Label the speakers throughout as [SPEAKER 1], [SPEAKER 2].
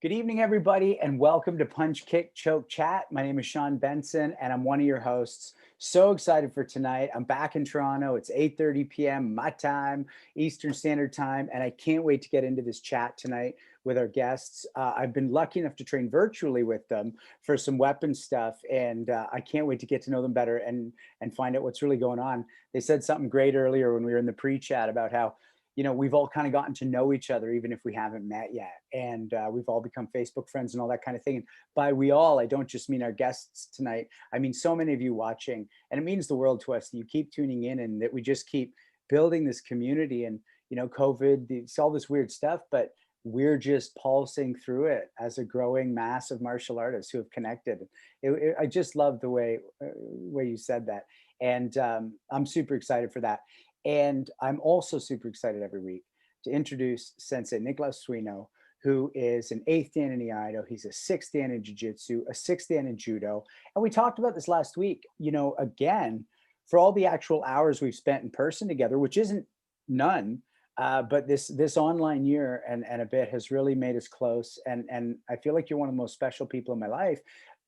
[SPEAKER 1] Good evening, everybody, and welcome to Punch, Kick, Choke, Chat. My name is Sean Benson, and I'm one of your hosts. So excited for tonight. I'm back in Toronto. It's 8:30 p.m. my time, Eastern Standard Time, and I can't wait to get into this chat tonight with our guests. I've been lucky enough to train virtually with them for some weapon stuff, and I can't wait to get to know them better and find out what's really going on. They said something great earlier when we were in the pre-chat about how we've all kind of gotten to know each other, even if we haven't met yet. And we've all become Facebook friends and all that kind of thing. And by we all, I don't just mean our guests tonight. I mean, so many of you watching, and it means the world to us that you keep tuning in and that we just keep building this community. And, COVID, it's all this weird stuff, but we're just pulsing through it as a growing mass of martial artists who have connected. I just love the way you said that. And I'm super excited for that. And I'm also super excited every week to introduce Sensei Nicholas Suino, who is an 8th Dan in Iaido. He's a 6th Dan in Jiu-Jitsu, a 6th Dan in Judo. And we talked about this last week, again, for all the actual hours we've spent in person together, which isn't none, but this online year and a bit has really made us close. And I feel like you're one of the most special people in my life.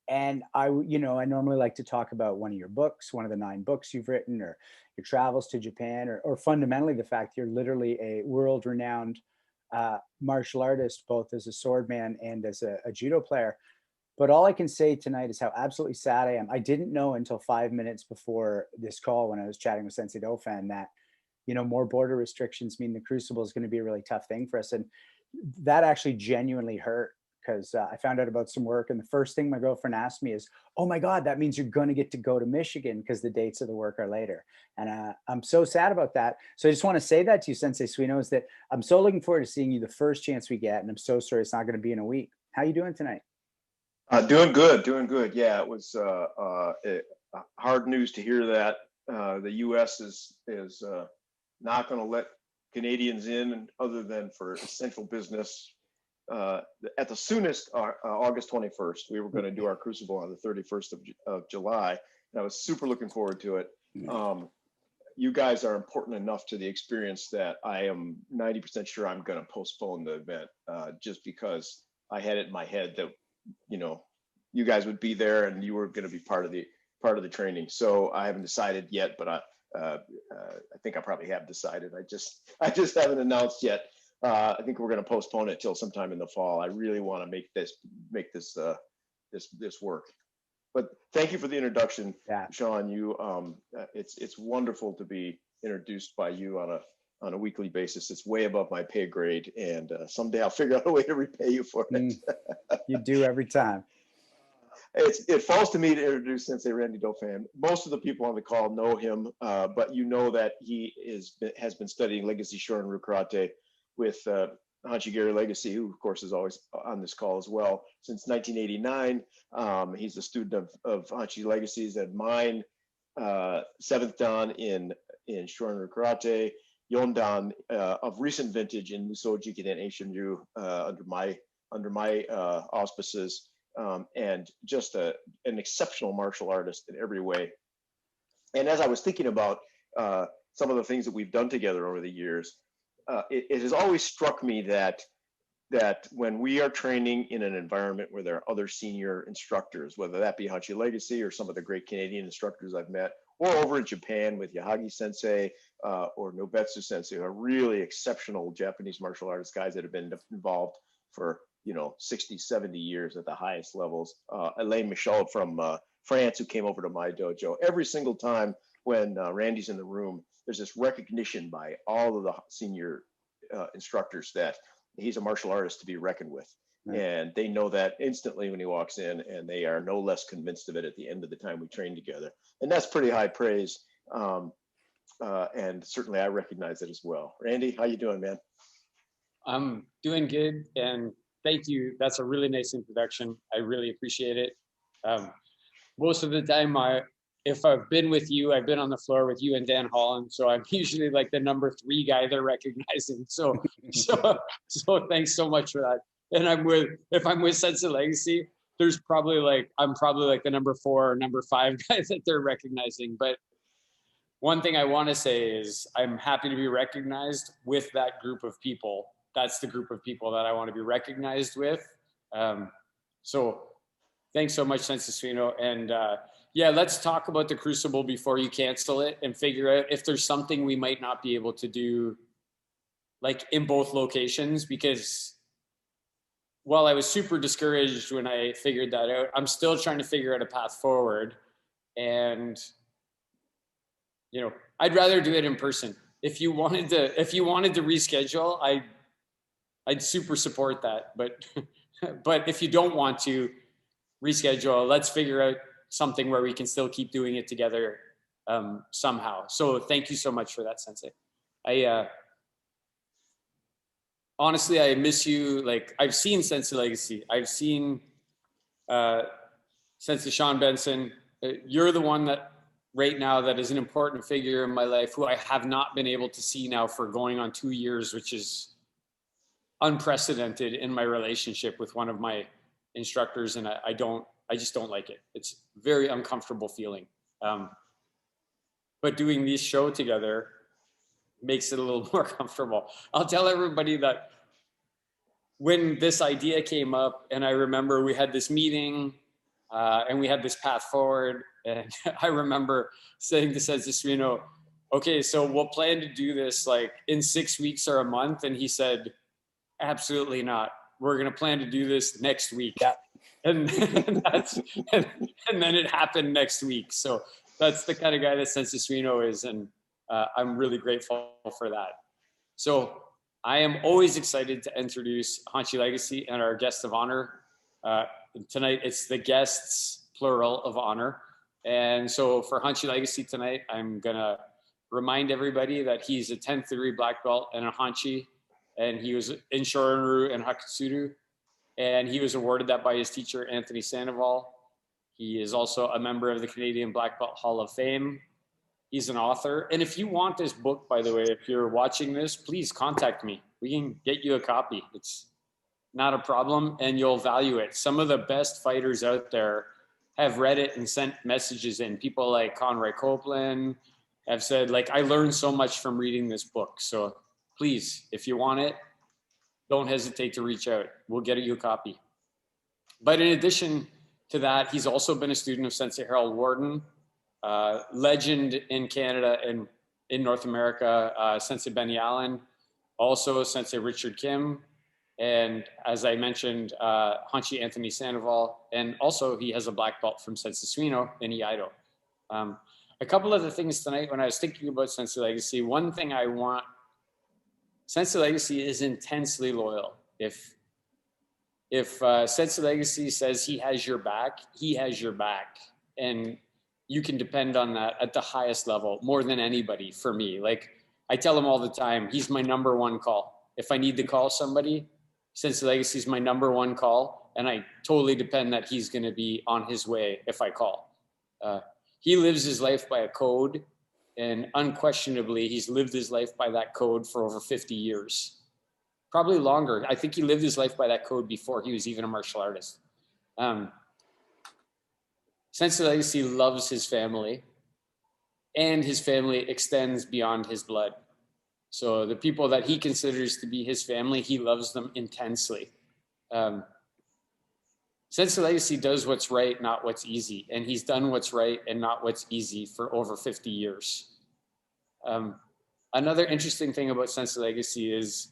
[SPEAKER 1] And I normally like to talk about one of your books, one of the 9 books you've written, or your travels to Japan, or fundamentally the fact you're literally a world-renowned martial artist, both as a swordman and as a judo player. But all I can say tonight is how absolutely sad I am. I didn't know until 5 minutes before this call when I was chatting with Sensei Dauphin that, more border restrictions mean the Crucible is going to be a really tough thing for us. And that actually genuinely hurt, because I found out about some work, and the first thing my girlfriend asked me is, "Oh my God, that means you're going to get to go to Michigan because the dates of the work are later." And I'm so sad about that. So I just want to say that to you, Sensei Suino, is that I'm so looking forward to seeing you the first chance we get, and I'm so sorry it's not going to be in a week. How you doing tonight?
[SPEAKER 2] Doing good, doing good. Yeah, it was hard news to hear that the U.S. is not going to let Canadians in, other than for essential business. At the soonest, August 21st, we were going to do our Crucible on the 31st of July, and I was super looking forward to it. You guys are important enough to the experience that I am 90% sure I'm going to postpone the event, just because I had it in my head that you guys would be there and you were going to be part of the training. So I haven't decided yet, but I think I probably have decided. I just haven't announced yet. I think we're going to postpone it till sometime in the fall. I really want to make this work. But thank you for the introduction,
[SPEAKER 1] Yeah.
[SPEAKER 2] Sean. It's wonderful to be introduced by you on a weekly basis. It's way above my pay grade, and someday I'll figure out a way to repay you for it.
[SPEAKER 1] You do every time.
[SPEAKER 2] It falls to me to introduce Sensei Randy Dauphin. Most of the people on the call know him, but you know that he has been studying Legacy Shorin Karate with Hanshi Gary Legacy, who of course is always on this call as well, since 1989. He's a student of Hanshi Legacy's and mine, 7th Dan in Shorin Karate, Yondan of recent vintage in Musoji Kiden Eishinryu under my auspices, and just an exceptional martial artist in every way. And as I was thinking about some of the things that we've done together over the years, it has always struck me that when we are training in an environment where there are other senior instructors, whether that be Hanshi Legacy or some of the great Canadian instructors I've met, or over in Japan with Yahagi Sensei or Nobetsu Sensei, who are really exceptional Japanese martial arts guys that have been involved for 60, 70 years at the highest levels. Alain Michaud from France, who came over to my dojo. Every single time when Randy's in the room, there's this recognition by all of the senior instructors that he's a martial artist to be reckoned with. Right. And they know that instantly when he walks in, and they are no less convinced of it at the end of the time we train together. And that's pretty high praise. And certainly I recognize it as well. Randy, how you doing, man?
[SPEAKER 3] I'm doing good, and thank you. That's a really nice introduction. I really appreciate it. Most of the time, if I've been with you, I've been on the floor with you and Dan Holland, so I'm usually like the number 3 guy they're recognizing. So thanks so much for that. And if I'm with Sensei Legacy, I'm probably like the number 4 or number 5 guy that they're recognizing. But one thing I want to say is I'm happy to be recognized with that group of people. That's the group of people that I want to be recognized with. So thanks so much, Sensei Suino. And yeah, let's talk about the Crucible before you cancel it and figure out if there's something we might not be able to do like in both locations, because while I was super discouraged when I figured that out, I'm still trying to figure out a path forward. And, you know, I'd rather do it in person. If you wanted to reschedule, I'd super support that. But, but if you don't want to reschedule, let's figure out something where we can still keep doing it together somehow. So thank you so much for that, Sensei. Honestly, I miss you. Like, I've seen Sensei Legacy. I've seen Sensei Sean Benson. You're the one that right now that is an important figure in my life who I have not been able to see now for going on 2 years, which is unprecedented in my relationship with one of my instructors. And I just don't like it. It's a very uncomfortable feeling. But doing this show together makes it a little more comfortable. I'll tell everybody that when this idea came up, and I remember we had this meeting and we had this path forward, and I remember saying to Sensei Suino, okay, so we'll plan to do this like in 6 weeks or a month. And he said, absolutely not. We're going to plan to do this next week. Yeah. And then it happened next week. So that's the kind of guy that Sensei Suino is. And I'm really grateful for that. So I am always excited to introduce Hanshi Legacy and our guest of honor. Tonight, it's the guests, plural, of honor. And so for Hanshi Legacy tonight, I'm going to remind everybody that he's a 10th degree black belt and a Hanshi, and he was in Shorin-ryu and Hakutsuru, and he was awarded that by his teacher, Anthony Sandoval. He is also a member of the Canadian Black Belt Hall of Fame. He's an author. And if you want this book, by the way, if you're watching this, please contact me. We can get you a copy. It's not a problem, and you'll value it. Some of the best fighters out there have read it and sent messages in. People like Conroy Copeland have said, like, I learned so much from reading this book. So please, if you want it, don't hesitate to reach out. We'll get you a copy. But in addition to that, he's also been a student of Sensei Harold Warden, legend in Canada and in North America, Sensei Benny Allen, also Sensei Richard Kim, and as I mentioned, Hanshi Anthony Sandoval, and also he has a black belt from Sensei Suino in Iaido. A couple of the things tonight when I was thinking about Sensei Legacy, one thing I want, Sensei Legacy is intensely loyal. If Sensei Legacy says he has your back, he has your back. And you can depend on that at the highest level, more than anybody for me. Like, I tell him all the time, he's my number one call. If I need to call somebody, Sensei Legacy is my number one call, and I totally depend that he's going to be on his way if I call. He lives his life by a code, and unquestionably, he's lived his life by that code for over 50 years. Probably longer. I think he lived his life by that code before he was even a martial artist. Sensei Legacy loves his family, and his family extends beyond his blood. So the people that he considers to be his family, he loves them intensely. Sensei Legacy does what's right, not what's easy. And he's done what's right and not what's easy for over 50 years. Another interesting thing about Sensei Legacy is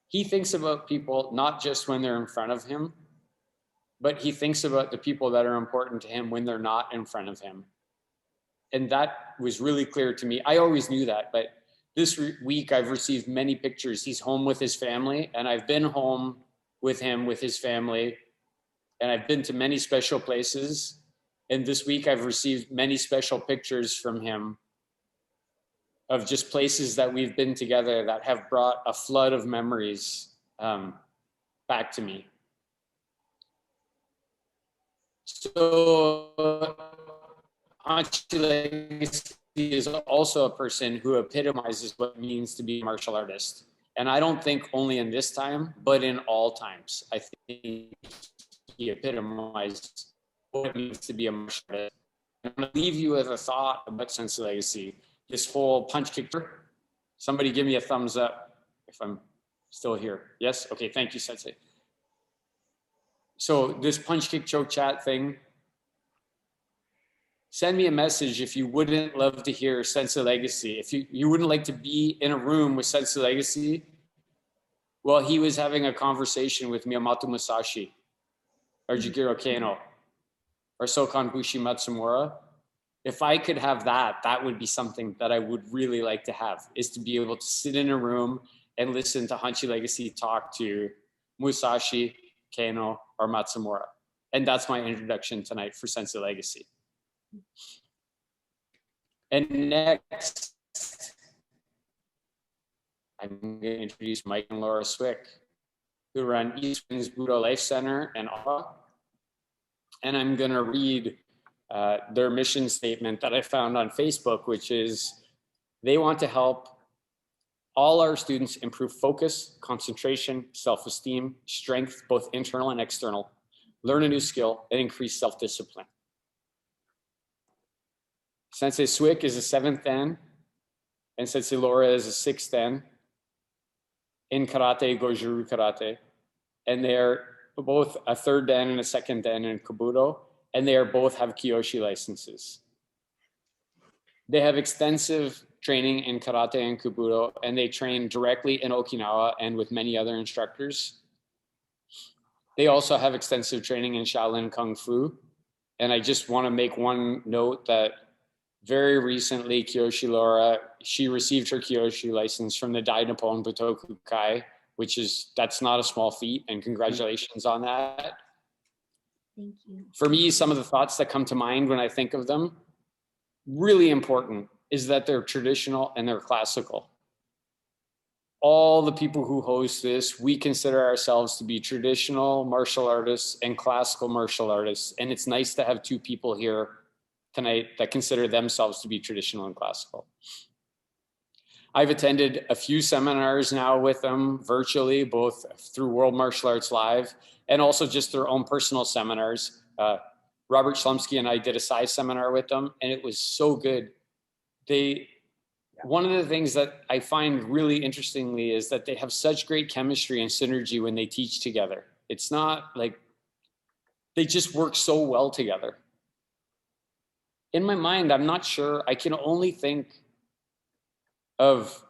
[SPEAKER 3] he thinks about people not just when they're in front of him, but he thinks about the people that are important to him when they're not in front of him. And that was really clear to me. I always knew that, but this week I've received many pictures. He's home with his family, and I've been home with him, with his family, and I've been to many special places. And this week I've received many special pictures from him of just places that we've been together that have brought a flood of memories back to me. So Hanshi Legacy is also a person who epitomizes what it means to be a martial artist. And I don't think only in this time, but in all times. I think he epitomized what it means to be a martial artist. I'm going to leave you with a thought about Sensei Legacy. This whole punch kick. Somebody give me a thumbs up if I'm still here. Yes? Okay, thank you, Sensei. So this punch, kick, choke, chat thing, send me a message if you wouldn't love to hear Sensei Legacy. If you wouldn't like to be in a room with Sensei Legacy while he was having a conversation with Miyamoto Musashi or Jigoro Kano or Sokan Bushi Matsumura. If I could have that, that would be something that I would really like to have, is to be able to sit in a room and listen to Hanshi Legacy talk to Musashi, Kano, or Matsumura. And that's my introduction tonight for Sensei Legacy. And next, I'm going to introduce Mike and Laura Sywyk, who run Eastwind Budo Life Centre in Ottawa. And I'm going to read their mission statement that I found on Facebook, which is they want to help all our students improve focus, concentration, self-esteem, strength, both internal and external, learn a new skill, and increase self-discipline. Sensei Sywyk is a 7th Dan, and Sensei Laura is a 6th Dan in karate, Goju karate. And they're both a 3rd Dan and a 2nd Dan in Kobudo, and they both have Kyoshi licenses. They have extensive training in karate and Kobudo, and they train directly in Okinawa and with many other instructors. They also have extensive training in Shaolin Kung Fu. And I just want to make one note that very recently, Kyoshi Laura, she received her Kyoshi license from the Dai Nippon Butoku Kai, that's not a small feat, and congratulations on that.
[SPEAKER 4] Thank you.
[SPEAKER 3] For me, some of the thoughts that come to mind when I think of them, really important, is that they're traditional and they're classical. All the people who host this, we consider ourselves to be traditional martial artists and classical martial artists. And it's nice to have 2 people here tonight that consider themselves to be traditional and classical. I've attended a few seminars now with them virtually, both through World Martial Arts Live and also just their own personal seminars. Robert Schlumsky and I did a Sai seminar with them, and it was so good. One of the things that I find really interestingly is that they have such great chemistry and synergy when they teach together. It's not like they just work so well together. In my mind, I'm not sure. I can only think of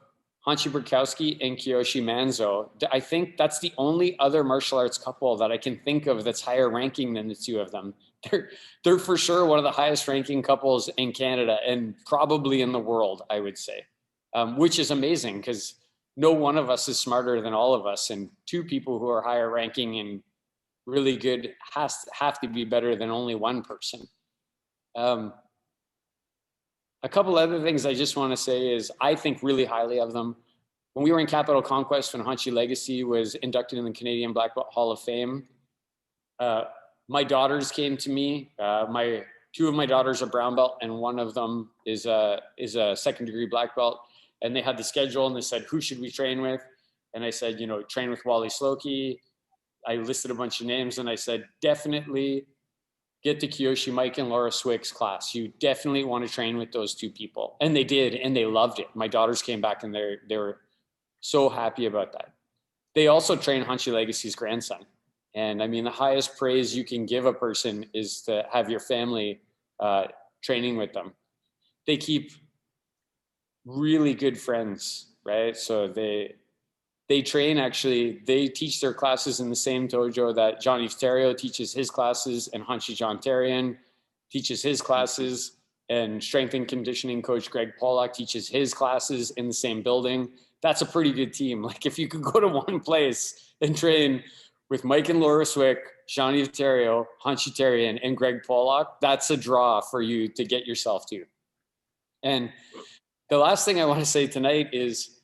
[SPEAKER 3] Hanshi Burkowski and Kyoshi Manzo. I think that's the only other martial arts couple that I can think of that's higher ranking than the 2 of them. They're for sure one of the highest ranking couples in Canada and probably in the world, I would say, which is amazing because no one of us is smarter than all of us. And 2 people who are higher ranking and really good have to be better than only one person. A couple other things I just want to say is I think really highly of them. When we were in Capital Conquest, when Hanshi Legacy was inducted in the Canadian Black Belt Hall of Fame, my daughters came to me. 2 of my daughters are brown belt, and one of them is a 2nd degree black belt. And they had the schedule, and they said, "Who should we train with?" And I said, train with Wally Slokey. I listed a bunch of names, and I said, definitely get to Kyoshi Mike and Laura Sywyk's class. You definitely want to train with those 2 people. And they did, and they loved it. My daughters came back and they were so happy about that. They also train Hanshi Legacy's grandson. And I mean, the highest praise you can give a person is to have your family training with them. They keep really good friends, right? So they train, actually, they teach their classes in the same dojo that Jean-Yves Thériault teaches his classes, and Hanshi John Therrien teaches his classes, and strength and conditioning coach Greg Pollock teaches his classes in the same building. That's a pretty good team. Like if you could go to one place and train with Mike and Laura Sywyk, Jean-Yves Thériault, Hanshi Therrien, and Greg Pollock, that's a draw for you to get yourself to. And the last thing I want to say tonight is,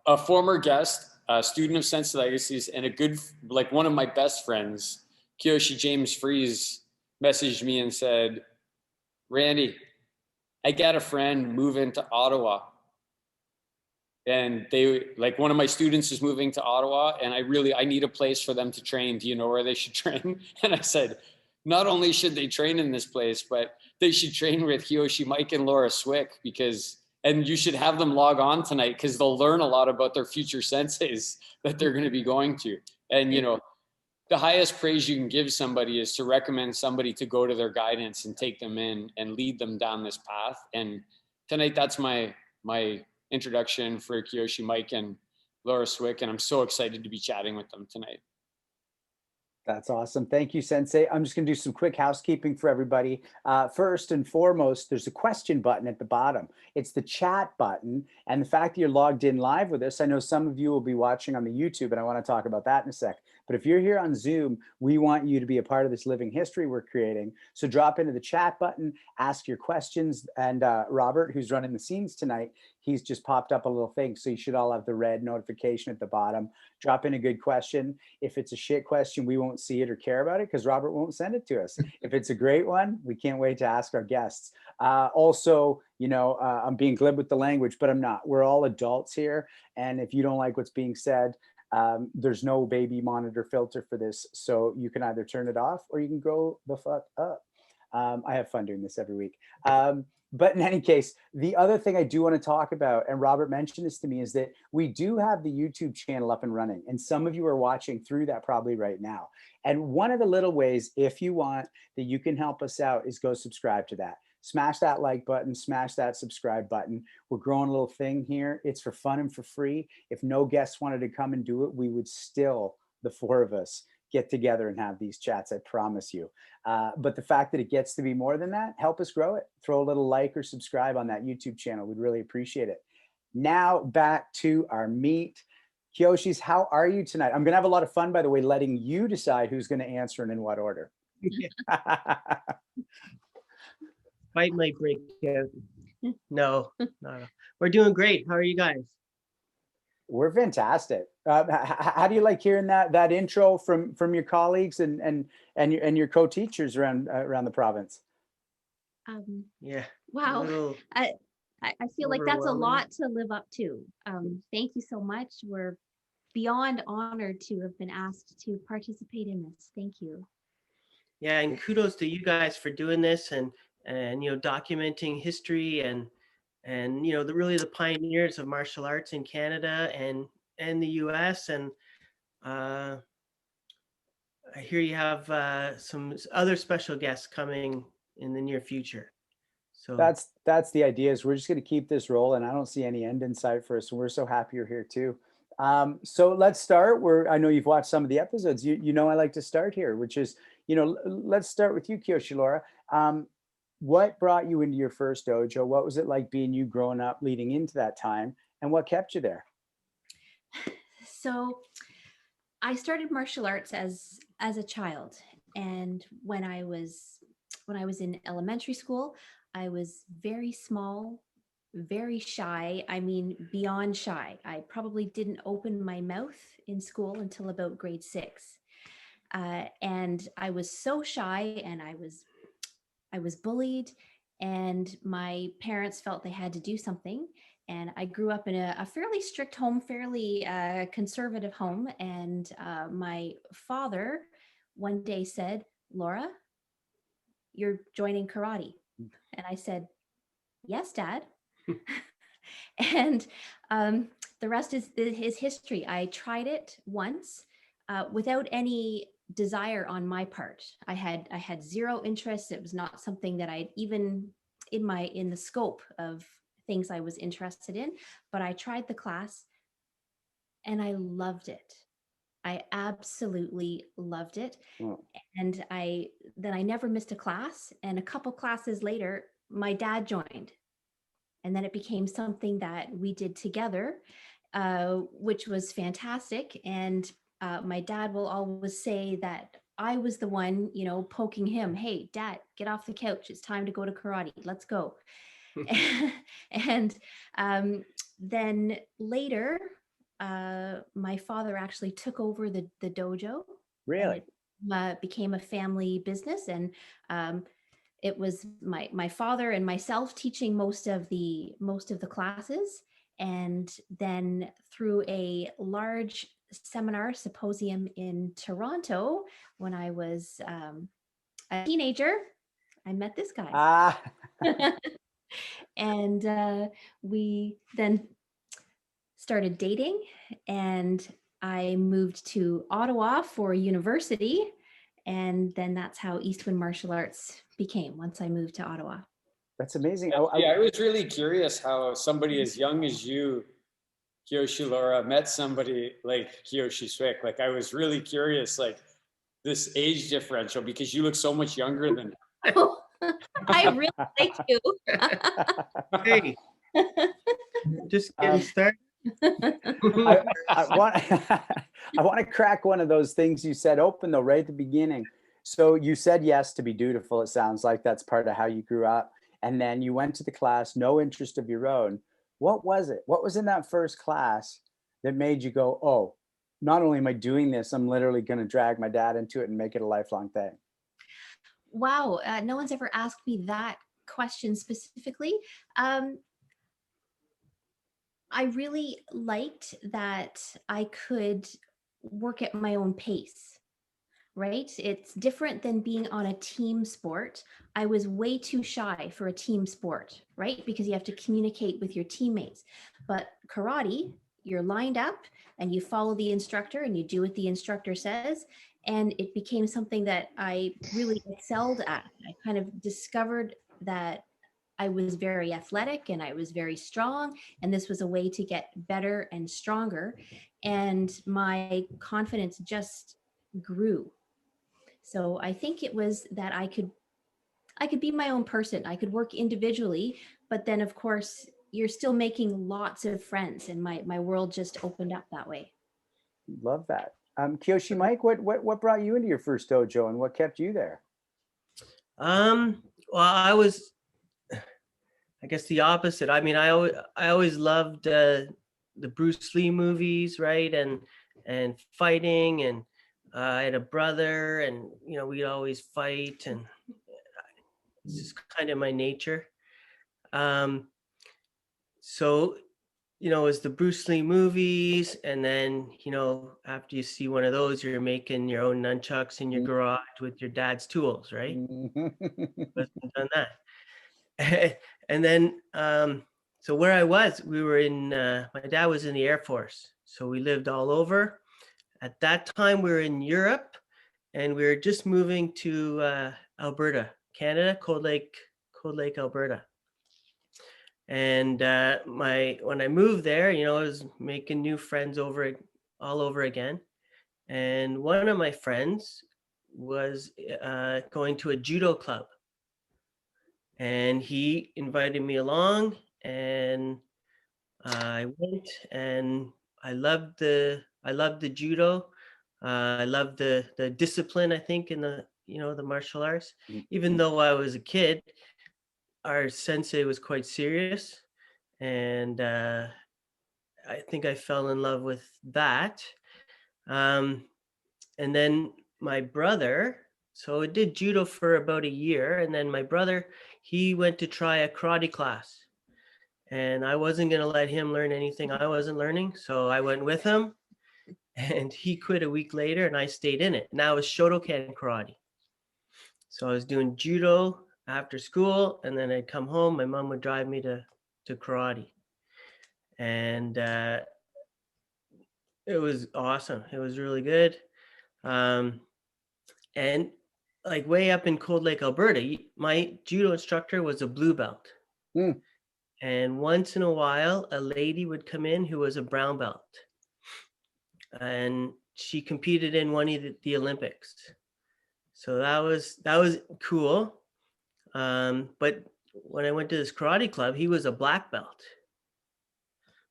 [SPEAKER 3] a former guest, a student of Sensei Legacies, and one of my best friends, Kyoshi James Fries, messaged me and said, "Randy, I got a friend moving to Ottawa. And one of my students is moving to Ottawa, and I need a place for them to train. Do you know where they should train?" And I said, not only should they train in this place, but they should train with Kyoshi Mike and Laura Sywyk, and you should have them log on tonight because they'll learn a lot about their future senseis that they're going to be going to. And, the highest praise you can give somebody is to recommend somebody to go to their guidance and take them in and lead them down this path. And tonight, that's my introduction for Kyoshi Mike and Laura Sywyk, and I'm so excited to be chatting with them tonight.
[SPEAKER 1] That's awesome. Thank you, Sensei. I'm just going to do some quick housekeeping for everybody. First and foremost, there's a question button at the bottom. It's the chat button. And the fact that you're logged in live with us, I know some of you will be watching on the YouTube, and I want to talk about that in a sec. But if you're here on Zoom, we want you to be a part of this living history we're creating. So drop into the chat button, ask your questions. And Robert, who's running the scenes tonight, he's just popped up a little thing. So you should all have the red notification at the bottom. Drop in a good question. If it's a shit question, we won't see it or care about it because Robert won't send it to us. If it's a great one, we can't wait to ask our guests. Also, you know, I'm being glib with the language, but I'm not. We're all adults here. And if you don't like what's being said, there's no baby monitor filter for this. So you can either turn it off or you can go the fuck up. I have fun doing this every week. But in any case, the other thing I do want to talk about, and Robert mentioned this to me, is that we do have the YouTube channel up and running. And some of you are watching through that probably right now. And one of the little ways, if you want, that you can help us out is go subscribe to that. Smash that like button, smash that subscribe button. We're growing a little thing here. It's for fun and for free. If no guests wanted to come and do it, we would still, the four of us, get together and have these chats, I promise you. But the fact that it gets to be more than that, help us grow it. Throw a little like or subscribe on that YouTube channel. We'd really appreciate it. Now back to our meet. Kyoshis, how are you tonight? I'm going to have a lot of fun, by the way, letting you decide who's going to answer and in what order.
[SPEAKER 5] Fight might break out. No. We're doing great. How are you guys?
[SPEAKER 1] We're fantastic. How do you like hearing that intro from your colleagues and your co-teachers around the province?
[SPEAKER 5] Yeah.
[SPEAKER 4] Wow. I feel like that's a lot to live up to. Thank you so much. We're beyond honored to have been asked to participate in this. Thank you.
[SPEAKER 5] Yeah, and kudos to you guys for doing this and you know, documenting history and you know, really the pioneers of martial arts in Canada and the US. And I hear you have some other special guests coming in the near future. So
[SPEAKER 1] that's the idea, is we're just going to keep this rolling. I don't see any end in sight for us, and we're so happy you're here too. So let's start. I know you've watched some of the episodes. You know I like to start here, which is, you know, let's start with you, Kyoshi Laura. What brought you into your first dojo? What was it like being you growing up leading into that time? And what kept you there?
[SPEAKER 4] So I started martial arts as a child. And when I was in elementary school, I was very small, very shy. I mean, beyond shy. I probably didn't open my mouth in school until about grade 6. And I was so shy, and I was bullied, and my parents felt they had to do something. And I grew up in a fairly strict home, fairly conservative home. And my father one day said, "Laura, you're joining karate." And I said, "Yes, Dad." And the rest is history. I tried it once without any desire on my part. I had zero interest. It was not something that I'd even in the scope of things I was interested in, but I tried the class and I loved it. I absolutely loved it. Oh. And I never missed a class. And a couple classes later, my dad joined. And then it became something that we did together, which was fantastic. And my dad will always say that I was the one, you know, poking him. "Hey, Dad, get off the couch. It's time to go to karate. Let's go." And then later, my father actually took over the dojo.
[SPEAKER 1] Really?
[SPEAKER 4] It became a family business. And it was my father and myself teaching most of the classes. And then through a large symposium in Toronto, when I was a teenager, I met this guy. And we then started dating, and I moved to Ottawa for university, and then that's how Eastwind Martial Arts became once I moved to Ottawa.
[SPEAKER 1] That's amazing.
[SPEAKER 3] Yeah, I was really curious how somebody as young as you, Kyoshi Laura, met somebody like Kyoshi Sywyk. Like, I was really curious, like, this age differential, because you look so much younger than
[SPEAKER 4] Oh, I really thank you.
[SPEAKER 5] Hey, just getting started.
[SPEAKER 1] I want I want to crack one of those things you said open though right at the beginning. So you said yes to be dutiful. It sounds like that's part of how you grew up. And then you went to the class, no interest of your own. What was it? What was in that first class that made you go, oh, not only am I doing this, I'm literally going to drag my dad into it and make it a lifelong thing?
[SPEAKER 4] Wow, no one's ever asked me that question specifically. I really liked that I could work at my own pace, right? It's different than being on a team sport. I was way too shy for a team sport, right? Because you have to communicate with your teammates. But karate, you're lined up and you follow the instructor and you do what the instructor says. And it became something that I really excelled at. I kind of discovered that I was very athletic and I was very strong. And this was a way to get better and stronger. And my confidence just grew. So I think it was that I could be my own person. I could work individually, but then of course you're still making lots of friends, and my world just opened up that way.
[SPEAKER 1] Love that. Kyoshi Mike, what brought you into your first dojo and what kept you there?
[SPEAKER 5] Well, I guess the opposite. I mean, I always loved the Bruce Lee movies, right? And fighting, and I had a brother, and we'd always fight, and it's just kind of my nature. So it's the Bruce Lee movies, and then after you see one of those, you're making your own nunchucks in your garage with your dad's tools, right? Wasn't done that. And then so where I was, we were in my dad was in the Air Force, so we lived all over. At that time we were in Europe, and we were just moving to Alberta, Canada, Cold Lake, Alberta. And when I moved there, I was making new friends all over again. And one of my friends was going to a judo club, and he invited me along, and I went, and I loved the judo. I loved the discipline, I think, in the martial arts. Even though I was a kid, our sensei was quite serious, and I think I fell in love with that. And then my brother, so I did judo for about a year, and then my brother, he went to try a karate class, and I wasn't going to let him learn anything I wasn't learning, so I went with him, and he quit a week later, and I stayed in it. Now it was Shotokan karate. So I was doing judo after school, and then I'd come home. My mom would drive me to karate, and it was awesome. It was really good. And like way up in Cold Lake, Alberta, my judo instructor was a blue belt. And once in a while, a lady would come in who was a brown belt, and she competed in one of the Olympics. So that was cool. But when I went to this karate club, he was a black belt.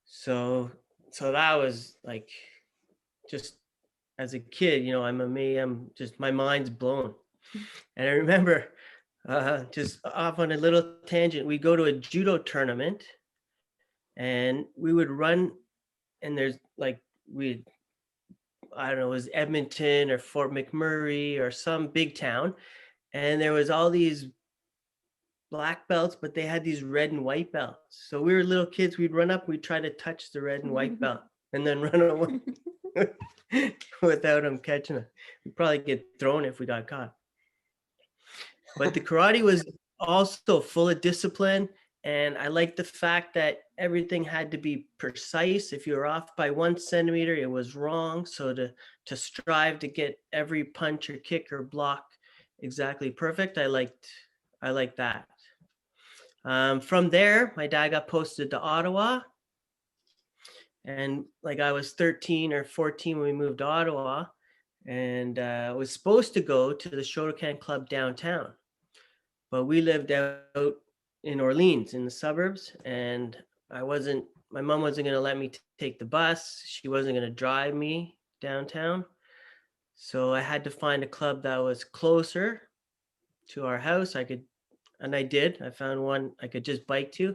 [SPEAKER 5] So that was like, just as a kid, I'm just, my mind's blown. And I remember just off on a little tangent, we go to a judo tournament, and we would run, and there's like, I don't know, it was Edmonton or Fort McMurray or some big town, and there was all these black belts, but they had these red and white belts. So we were little kids, we'd run up, we'd try to touch the red and white belt and then run away without them catching us. We'd probably get thrown if we got caught. But the karate was also full of discipline, And I liked the fact that everything had to be precise. If you were off by 1 centimeter, it was wrong. So to strive to get every punch or kick or block exactly perfect, I liked that. From there, my dad got posted to Ottawa. And like I was 13 or 14 when we moved to Ottawa, and was supposed to go to the Shotokan Club downtown. But we lived out in Orleans in the suburbs, and my mom wasn't going to let me take the bus. She wasn't going to drive me downtown. So I had to find a club that was closer to our house. And I did. I found one I could just bike to.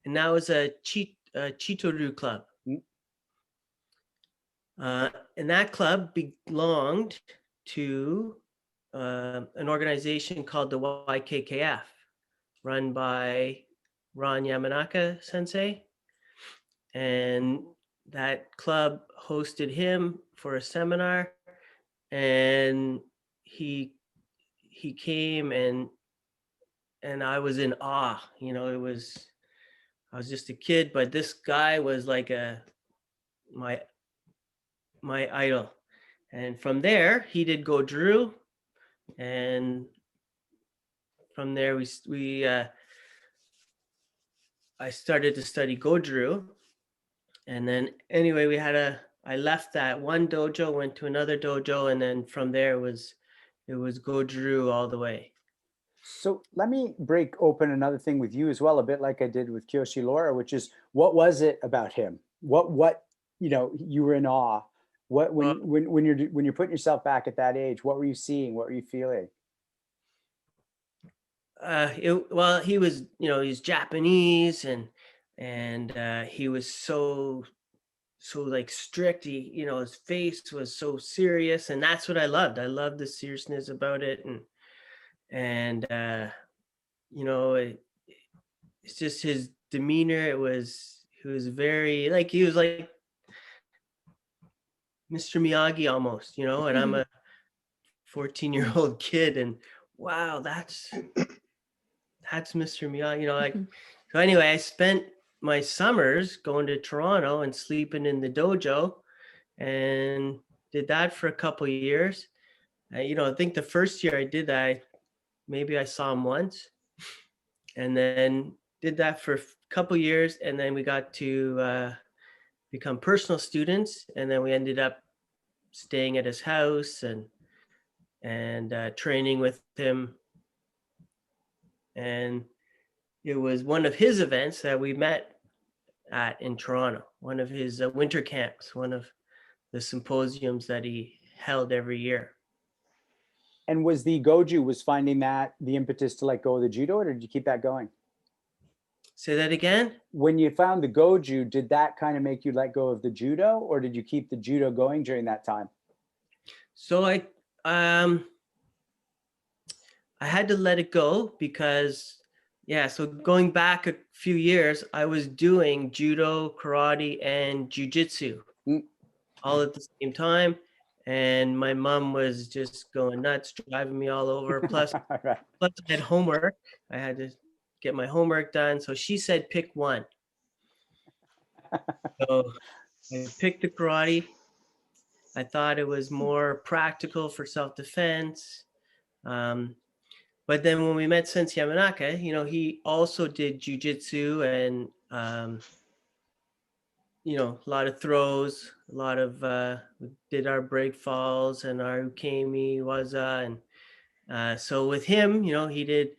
[SPEAKER 5] And that was a Chitoru club. And that club belonged to an organization called the YKKF, run by Ron Yamanaka sensei. And that club hosted him for a seminar, and he came, and I was in awe. I was just a kid, but this guy was like my idol. And from there he did Goju, and from there I started to study Goju. And then anyway, I left that one dojo, went to another dojo, and then from there it was Goju all the way.
[SPEAKER 1] So let me break open another thing with you as well, a bit like I did with Kyoshi Laura, which is, what was it about him? What you were in awe. What when you're putting yourself back at that age, what were you seeing? What were you feeling?
[SPEAKER 5] Well, he was, he's Japanese, and he was so like strict. His face was so serious, and that's what I loved. I loved the seriousness about it, and it's just his demeanor. He was very like, he was like Mr. Miyagi almost, and I'm a 14-year-old kid, and wow, that's Mr. Miyagi, like. So anyway, I spent my summers going to Toronto and sleeping in the dojo, and did that for a couple of years. I think the first year I did that, maybe I saw him once, and then did that for a couple of years, and then we got to become personal students, and then we ended up staying at his house and training with him. And it was one of his events that we met at in Toronto, one of his winter camps, one of the symposiums that he held every year.
[SPEAKER 1] And was the Goju, was finding that the impetus to let go of the judo, or did you keep that going?
[SPEAKER 5] Say that again?
[SPEAKER 1] When you found the Goju, did that kind of make you let go of the judo, or did you keep the judo going during that time?
[SPEAKER 5] So I had to let it go because, so going back a few years, I was doing judo, karate, and jujitsu all at the same time. And my mom was just going nuts, driving me all over. Plus,
[SPEAKER 1] Right.
[SPEAKER 5] plus I had homework. I had to get my homework done. So she said, pick one. So I picked the karate. I thought it was more practical for self-defense. But then when we met Sensei Yamanaka, he also did jujitsu and, a lot of throws, a lot of, we did our break falls and our ukemi, waza. And so with him, he did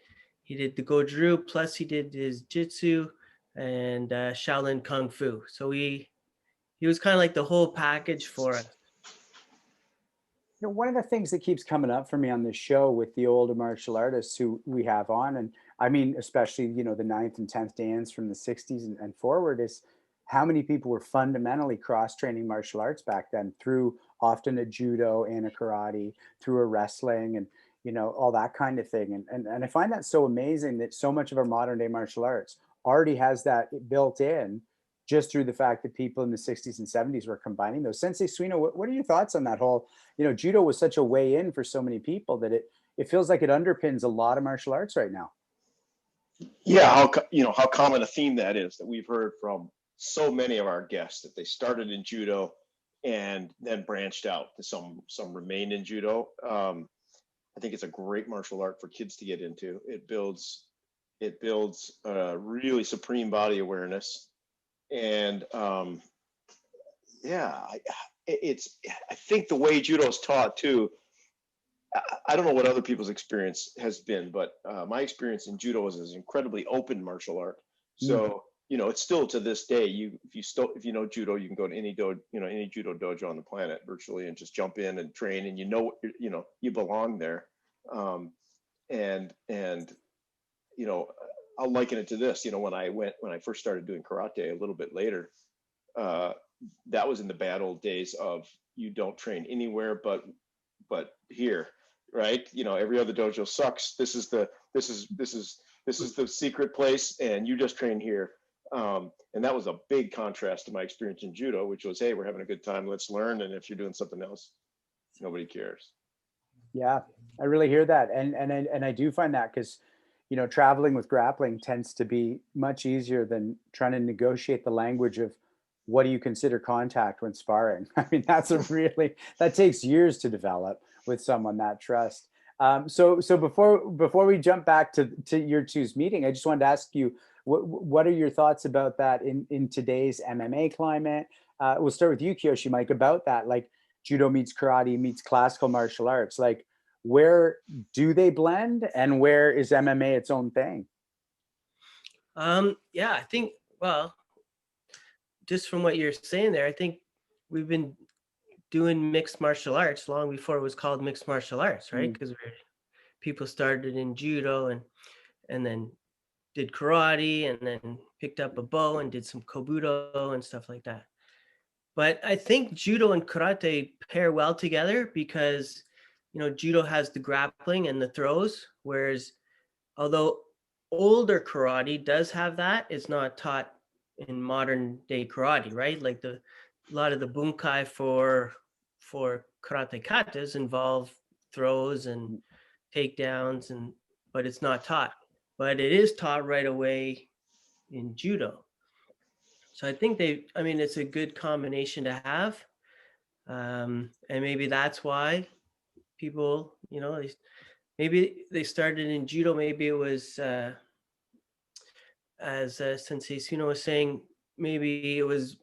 [SPEAKER 5] the Goju, plus he did his jitsu and Shaolin Kung Fu. So he was kind of like the whole package for us.
[SPEAKER 1] One of the things that keeps coming up for me on this show with the older martial artists who we have on, and I mean, especially, the 9th and 10th dans from the 60s and forward, is how many people were fundamentally cross-training martial arts back then through often a judo and a karate, through a wrestling and, all that kind of thing. And I find that so amazing that so much of our modern day martial arts already has that built in, just through the fact that people in the 60s and 70s were combining those. Sensei Suino, what are your thoughts on that whole, judo was such a way in for so many people that it feels like it underpins a lot of martial arts right now.
[SPEAKER 2] Yeah, how common a theme that is that we've heard from so many of our guests, that they started in judo and then branched out to some remained in judo. I think it's a great martial art for kids to get into. It builds a really supreme body awareness, and yeah, I think the way judo is taught too. I don't know what other people's experience has been, but my experience in judo is an incredibly open martial art. So it's still to this day. If you know judo, you can go to any any judo dojo on the planet virtually and just jump in and train, and you belong there. And I'll liken it to this. When I first started doing karate a little bit later, that was in the bad old days of you don't train anywhere but here, right? Every other dojo sucks. This is the secret place, and you just train here. And that was a big contrast to my experience in judo, which was, hey, we're having a good time, let's learn, and if you're doing something else, nobody cares.
[SPEAKER 1] Yeah, I really hear that, and I do find that, because traveling with grappling tends to be much easier than trying to negotiate the language of what do you consider contact when sparring. I mean, that takes years to develop with someone, that trust. So before we jump back to your two's meeting, I just wanted to ask you, what are your thoughts about that in today's MMA climate? We'll start with you, Kyoshi Mike, about that. Like, judo meets karate meets classical martial arts. Like, where do they blend, and where is MMA its own thing?
[SPEAKER 5] Yeah, I think, well, just from what you're saying there, I think we've been doing mixed martial arts long before it was called mixed martial arts, right? Because people started in judo and then did karate, and then picked up a bow and did some Kobudo and stuff like that. But I think judo and karate pair well together because, judo has the grappling and the throws, whereas although older karate does have that, it's not taught in modern day karate, right? Like a lot of the bunkai for karate katas involve throws and takedowns, but it's not taught. But it is taught right away in judo. So I think it's a good combination to have. And maybe that's why people, maybe they started in judo. Maybe it was, as Sensei Suno was saying, maybe it was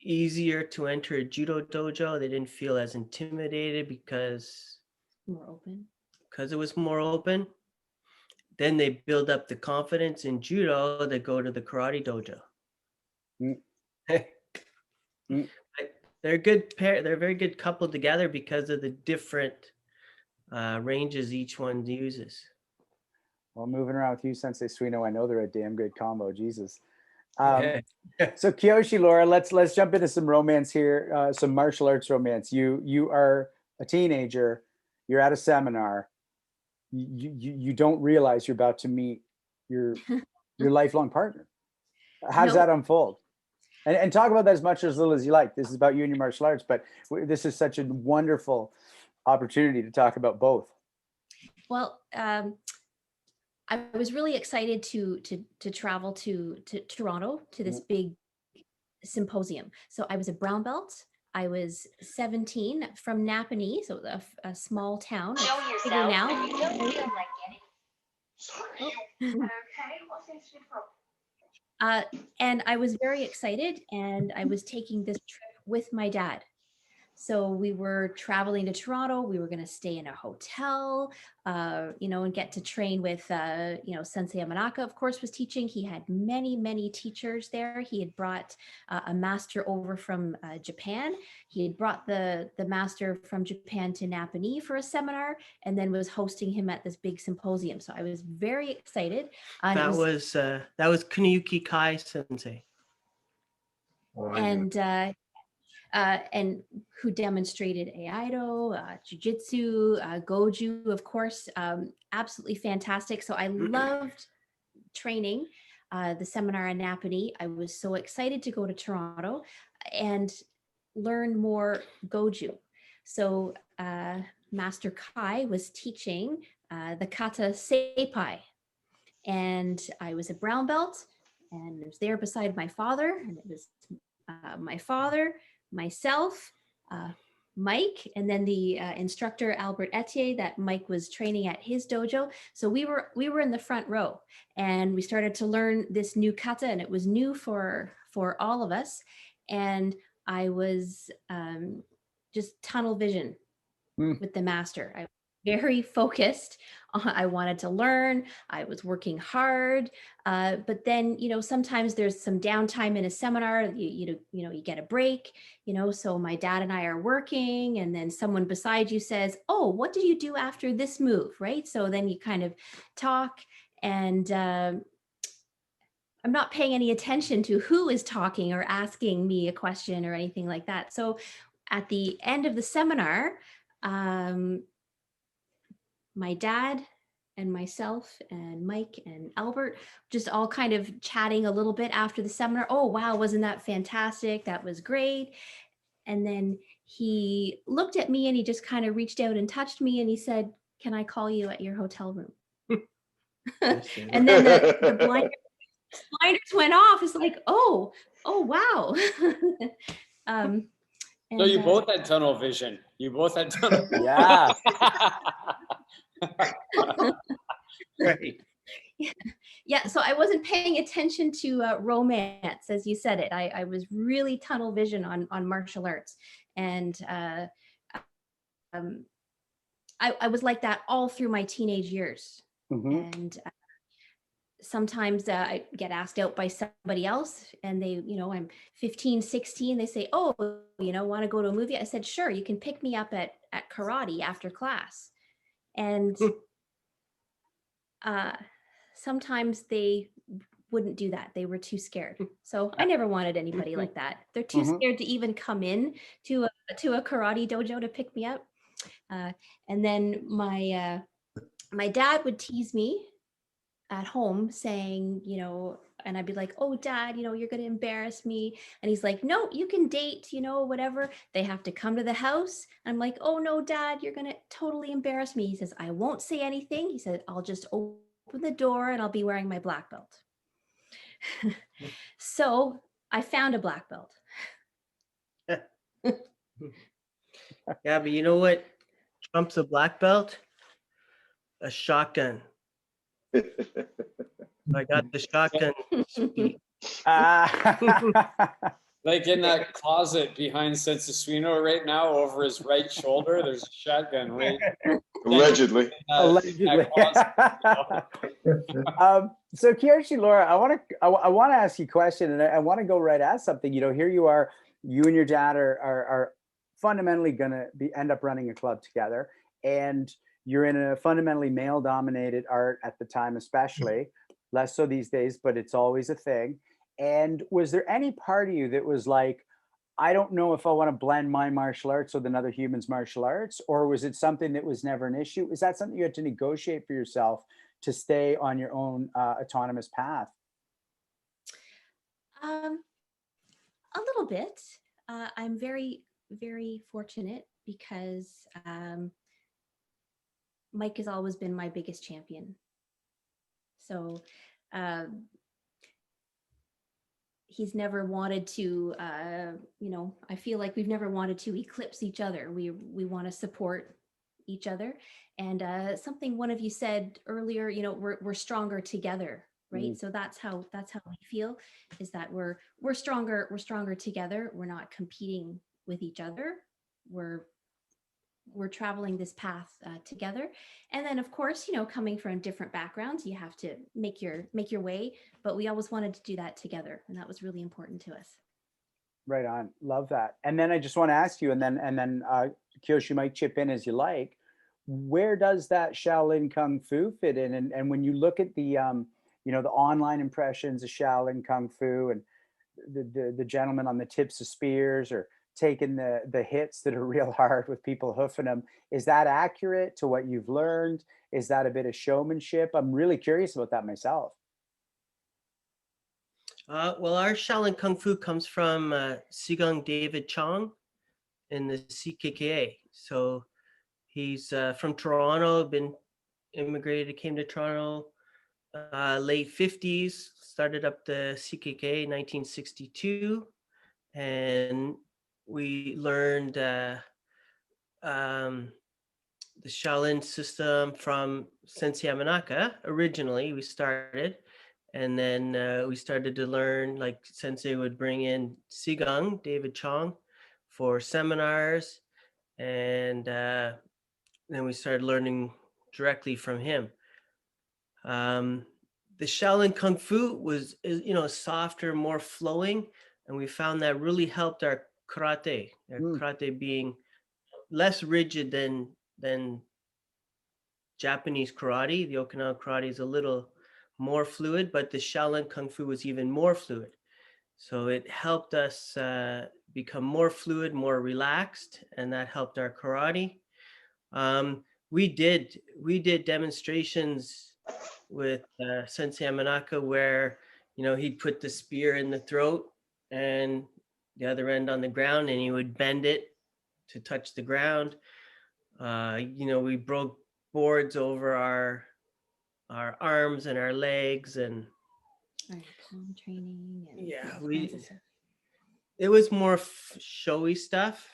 [SPEAKER 5] easier to enter a judo dojo. They didn't feel as intimidated because it was more open. Then they build up the confidence in judo. They go to the karate dojo. They're a good pair. They're a very good couple together because of the different ranges each one uses.
[SPEAKER 1] Well, moving around with you, Sensei Suino, I know they're a damn good combo. Jesus. So Kyoshi, Laura, let's jump into some romance here, some martial arts romance. You are a teenager. You're at a seminar. You don't realize you're about to meet your lifelong partner. How does that unfold? And talk about that as much or as little as you like. This is about you and your martial arts, but this is such a wonderful opportunity to talk about both.
[SPEAKER 4] Well, I was really excited to travel to Toronto to this big symposium. So I was a brown belt. I was 17 from Napanee, so a small town.
[SPEAKER 6] Show yourself.
[SPEAKER 4] Now.
[SPEAKER 6] You don't feel like getting.
[SPEAKER 4] And I was very excited, and I was taking this trip with my dad. So we were traveling to Toronto. We were going to stay in a hotel, and get to train with, Sensei Yamanaka, of course, was teaching. He had many, many teachers there. He had brought a master over from Japan. He had brought the master from Japan to Napanee for a seminar, and then was hosting him at this big symposium. So I was very excited.
[SPEAKER 5] That was Kuniyuki Kai Sensei.
[SPEAKER 4] And who demonstrated Aido, Jiu-Jitsu, Goju, of course, absolutely fantastic. So I loved training the seminar in Napanee. I was so excited to go to Toronto and learn more Goju. So Master Kai was teaching the kata seipai. and I was a brown belt, and I was there beside my father, and it was my father, myself, Mike, and then the instructor Albert Etier that Mike was training at his dojo. So we were in the front row, and we started to learn this new kata, and it was new for all of us. And I was just tunnel vision with the master. I was very focused. I wanted to learn. I was working hard. But then, sometimes there's some downtime in a seminar. You get a break. So my dad and I are working, and then someone beside you says, "Oh, what did you do after this move?" Right? So then you kind of talk, and I'm not paying any attention to who is talking or asking me a question or anything like that. So at the end of the seminar, my dad and myself and Mike and Albert just all kind of chatting a little bit after the seminar. "Oh, wow, wasn't that fantastic? That was great." And then he looked at me and he just kind of reached out and touched me, and he said, "Can I call you at your hotel room?" And then the blinders went off. It's like, oh wow.
[SPEAKER 3] So you both had tunnel vision. You both had tunnel.
[SPEAKER 1] Yeah.
[SPEAKER 5] Right.
[SPEAKER 4] Yeah, so I wasn't paying attention to romance, as you said it. I was really tunnel vision on martial arts, and I was like that all through my teenage years. And sometimes I get asked out by somebody else, and they, I'm 15, 16. They say, "Oh, want to go to a movie?" I said, "Sure, you can pick me up at karate after class." And sometimes they wouldn't do that. They were too scared. So I never wanted anybody like that. They're too scared to even come in to a karate dojo to pick me up. And then my dad would tease me at home, saying, and I'd be like, "Oh, Dad, you're going to embarrass me." And he's like, "No, you can date, whatever. They have to come to the house." I'm like, "Oh, no, Dad, you're going to totally embarrass me." He says, "I won't say anything." He said, "I'll just open the door and I'll be wearing my black belt." So I found a black belt.
[SPEAKER 5] Yeah, but you know what trumps a black belt? A shotgun. I got the shotgun.
[SPEAKER 3] Like in that closet behind Sensasuino right now, over his right shoulder, there's a shotgun right.
[SPEAKER 2] Allegedly.
[SPEAKER 1] Allegedly. So Kyoshi Laura, I want to ask you a question, and I want to go right at something. Here you are, you and your dad are fundamentally going to end up running a club together, and you're in a fundamentally male-dominated art at the time, especially less so these days, but it's always a thing. And was there any part of you that was like, "I don't know if I want to blend my martial arts with another human's martial arts," or was it something that was never an issue? Is that something you had to negotiate for yourself to stay on your own autonomous path?
[SPEAKER 4] A little bit. I'm very, very fortunate because Mike has always been my biggest champion. So he's never wanted to, I feel like we've never wanted to eclipse each other. We want to support each other. And something one of you said earlier, we're stronger together, right? So that's how we feel, is that we're stronger together. We're not competing with each other. We're traveling this path together. And then of course, coming from different backgrounds, you have to make your way, but we always wanted to do that together. And that was really important to us.
[SPEAKER 1] Right on. Love that. And then I just want to ask you, and then Kyoshi might chip in as you like, where does that Shaolin Kung Fu fit in? And when you look at the, the online impressions of Shaolin Kung Fu, and the gentleman on the tips of spears, or taking the hits that are real hard with people hoofing them, is that accurate to what you've learned? Is that a bit of showmanship? I'm really curious about that myself.
[SPEAKER 5] Well, our Shaolin Kung Fu comes from Sigung David Chong in the CKKA. So he's from Toronto, came to Toronto late 50s, started up the CKK in 1962, and we learned the Shaolin system from Sensei Yamanaka. Originally, we started, and then we started to learn, like Sensei would bring in Sigang, David Chong, for seminars, and then we started learning directly from him. The Shaolin Kung Fu was, softer, more flowing, and we found that really helped our karate being less rigid than Japanese karate. The Okinawa karate is a little more fluid, but the Shaolin Kung Fu was even more fluid. So it helped us become more fluid, more relaxed, and that helped our karate. We did demonstrations with Sensei Yamanaka where, he'd put the spear in the throat and the other end on the ground, and he would bend it to touch the ground. We broke boards over our arms and our legs, and
[SPEAKER 4] palm training. And
[SPEAKER 5] yeah,
[SPEAKER 4] all kinds of stuff.
[SPEAKER 5] it was more showy stuff.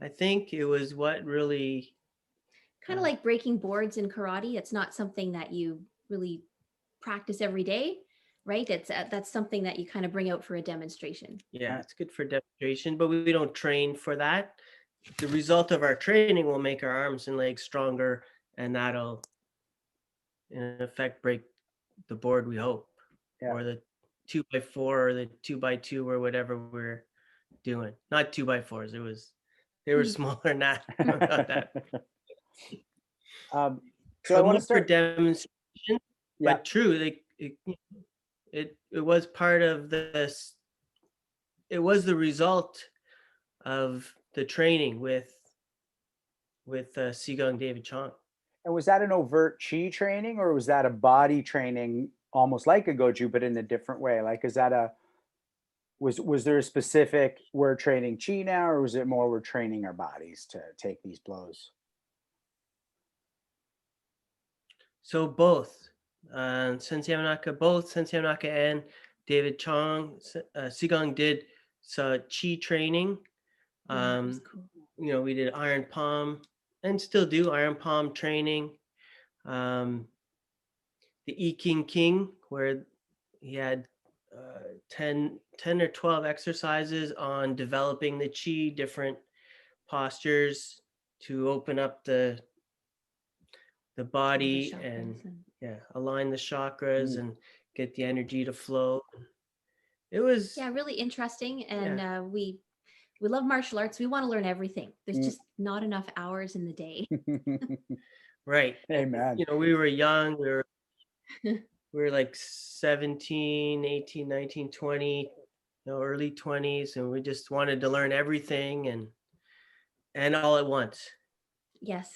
[SPEAKER 5] I think it was what really
[SPEAKER 4] kind of like breaking boards in karate. It's not something that you really practice every day, right? That's something that you kind of bring out for a demonstration.
[SPEAKER 5] Yeah, it's good for demonstration, but we don't train for that. The result of our training will make our arms and legs stronger, and that'll in effect break the board, we hope, or the 2x4 or the 2x2 or whatever we're doing. Not 2x4s. They were smaller than that. Not that.
[SPEAKER 1] So I want to start
[SPEAKER 5] for demonstration, but true. It was part of this. It was the result of the training with Sigang David Chong.
[SPEAKER 1] And was that an overt chi training, or was that a body training, almost like a Goju, but in a different way? Like, is that was there a specific, we're training chi now, or was it more we're training our bodies to take these blows?
[SPEAKER 5] So both. Sensei Yamanaka and David Chong, Sigang did chi training.
[SPEAKER 4] Cool.
[SPEAKER 5] We did iron palm and still do iron palm training. The I King, where he had 10 or 12 exercises on developing the chi, different postures to open up the body and align the chakras and get the energy to flow. It was
[SPEAKER 4] really interesting, and we love martial arts. We want to learn everything. There's just not enough hours in the day.
[SPEAKER 5] Right.
[SPEAKER 1] Amen.
[SPEAKER 5] We were young. We were like 17, 18, 19, 20, early 20s, and we just wanted to learn everything and all at once.
[SPEAKER 4] Yes.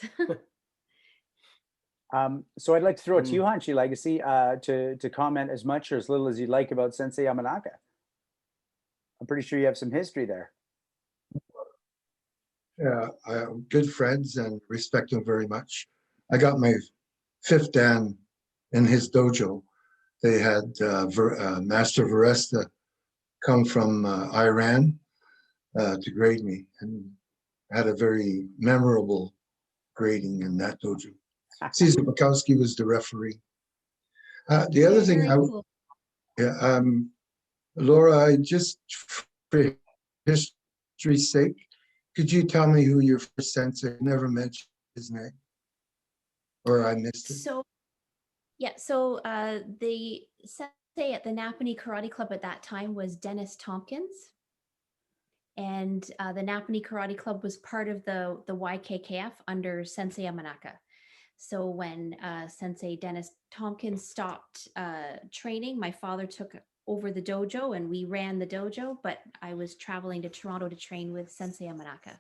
[SPEAKER 1] So I'd like to throw it to you, Hanshi Legacy, to comment as much or as little as you'd like about Sensei Yamanaka. I'm pretty sure you have some history there.
[SPEAKER 6] Yeah, good friends and respect him very much. I got my 5th dan in his dojo. They had Master Veresta come from Iran to grade me, and had a very memorable grading in that dojo. Caesar Bukowski was the referee. The other thing, Laura, I just for history's sake, could you tell me who your first sensei? I never mentioned his name, or I missed it.
[SPEAKER 4] So the sensei at the Napanee Karate Club at that time was Dennis Tompkins. And the Napanee Karate Club was part of the YKKF under Sensei Yamanaka. So when Sensei Dennis Tompkins stopped training, my father took over the dojo and we ran the dojo, but I was traveling to Toronto to train with Sensei Yamanaka.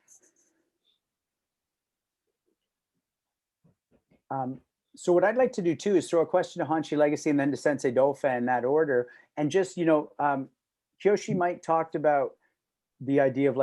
[SPEAKER 1] So what I'd like to do too is throw a question to Hanshi Legacy and then to Sensei Dofa in that order. And just, Kyoshi Mike talked about the idea of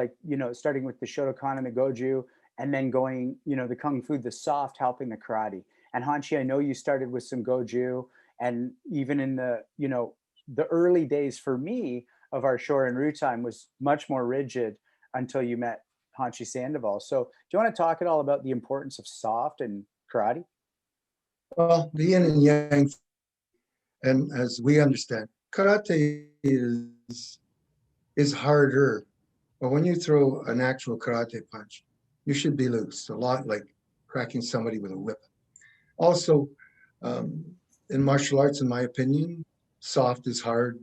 [SPEAKER 1] starting with the Shotokan and the Goju and then going, the Kung Fu, the soft helping the karate. And Hanshi, I know you started with some Goju And even in the, the early days for me of our Shorin Ryu time was much more rigid until you met Hanshi Sandoval. So do you want to talk at all about the importance of soft and karate?
[SPEAKER 6] Well, the yin and yang, and as we understand, karate is harder. But when you throw an actual karate punch, you should be loose, a lot like cracking somebody with a whip. Also, in martial arts, in my opinion, soft is hard,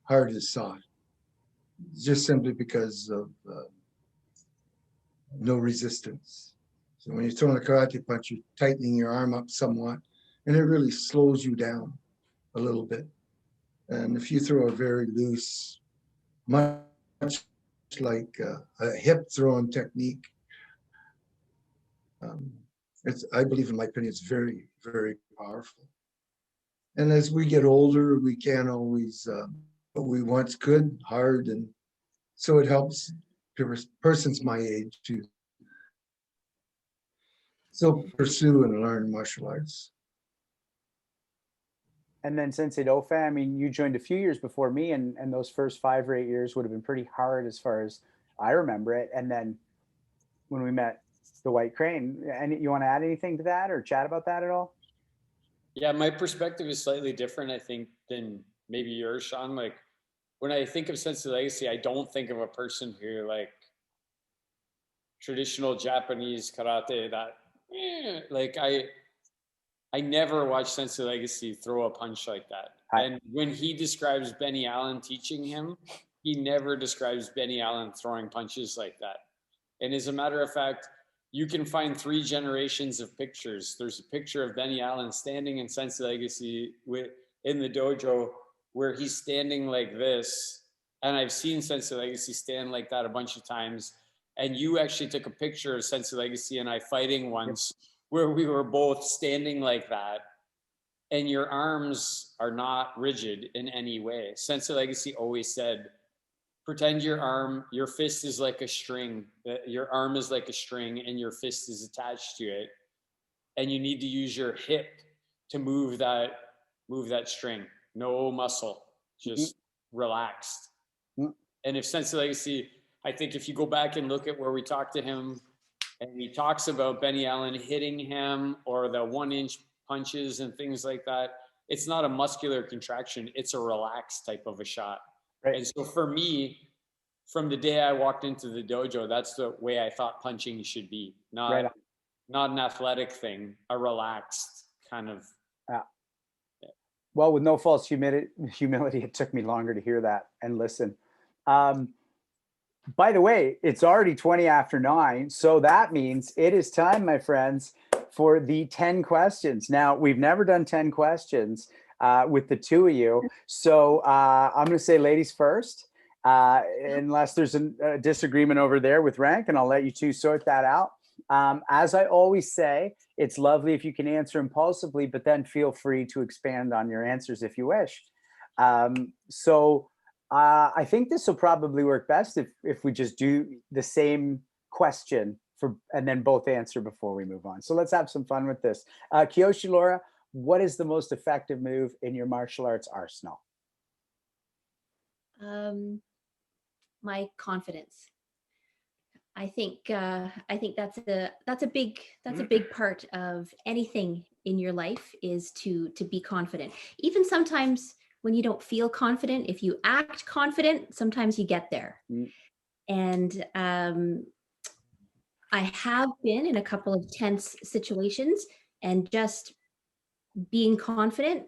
[SPEAKER 6] hard is soft, just simply because of no resistance. So when you're throwing a karate punch, you're tightening your arm up somewhat, and it really slows you down a little bit. And if you throw a very loose, much like a hip throwing technique, I believe, in my opinion, it's very, very powerful. And as we get older, we can't always what we once could, hard, and so it helps persons my age to still pursue and learn martial arts.
[SPEAKER 1] And then Sensei Dofa, I mean, you joined a few years before me, and those first 5 or 8 years would have been pretty hard as far as I remember it. And then when we met the White Crane, and you want to add anything to that or chat about that at all?
[SPEAKER 3] Yeah, my perspective is slightly different, I think, than maybe yours, Sean. Like, when I think of Sensei Legacy, I don't think of a person who, like, traditional Japanese karate that, like, I never watched Sensei Legacy throw a punch like that. And when he describes Benny Allen teaching him, he never describes Benny Allen throwing punches like that. And as a matter of fact, you can find 3 generations of pictures. There's a picture of Benny Allen standing in Sensei Legacy in the dojo where he's standing like this. And I've seen Sensei Legacy stand like that a bunch of times. And you actually took a picture of Sensei Legacy and I fighting once where we were both standing like that. And your arms are not rigid in any way. Sensei Legacy always said, pretend your fist is like a string, your arm is like a string and your fist is attached to it. And you need to use your hip to move that string. No muscle, just relaxed. And if Sensei Legacy, I think if you go back and look at where we talked to him and he talks about Benny Allen hitting him or the 1-inch punches and things like that, it's not a muscular contraction, it's a relaxed type of a shot. Right. And so for me, from the day I walked into the dojo, that's the way I thought punching should be. Not an athletic thing, a relaxed kind of.
[SPEAKER 1] Well, with no false humility, it took me longer to hear that and listen. By the way, it's already 20 after 9. So that means it is time, my friends, for the 10 questions. Now, we've never done 10 questions with the two of you. So I'm going to say ladies first, unless there's a disagreement over there with rank, and I'll let you two sort that out. As I always say, it's lovely if you can answer impulsively, but then feel free to expand on your answers if you wish. I think this will probably work best if we just do the same question and then both answer before we move on. So let's have some fun with this. Kyoshi Laura, what is the most effective move in your martial arts arsenal?
[SPEAKER 4] My confidence. I think that's a big part of anything in your life is to be confident. Even sometimes when you don't feel confident, if you act confident, sometimes you get there. And I have been in a couple of tense situations, and just being confident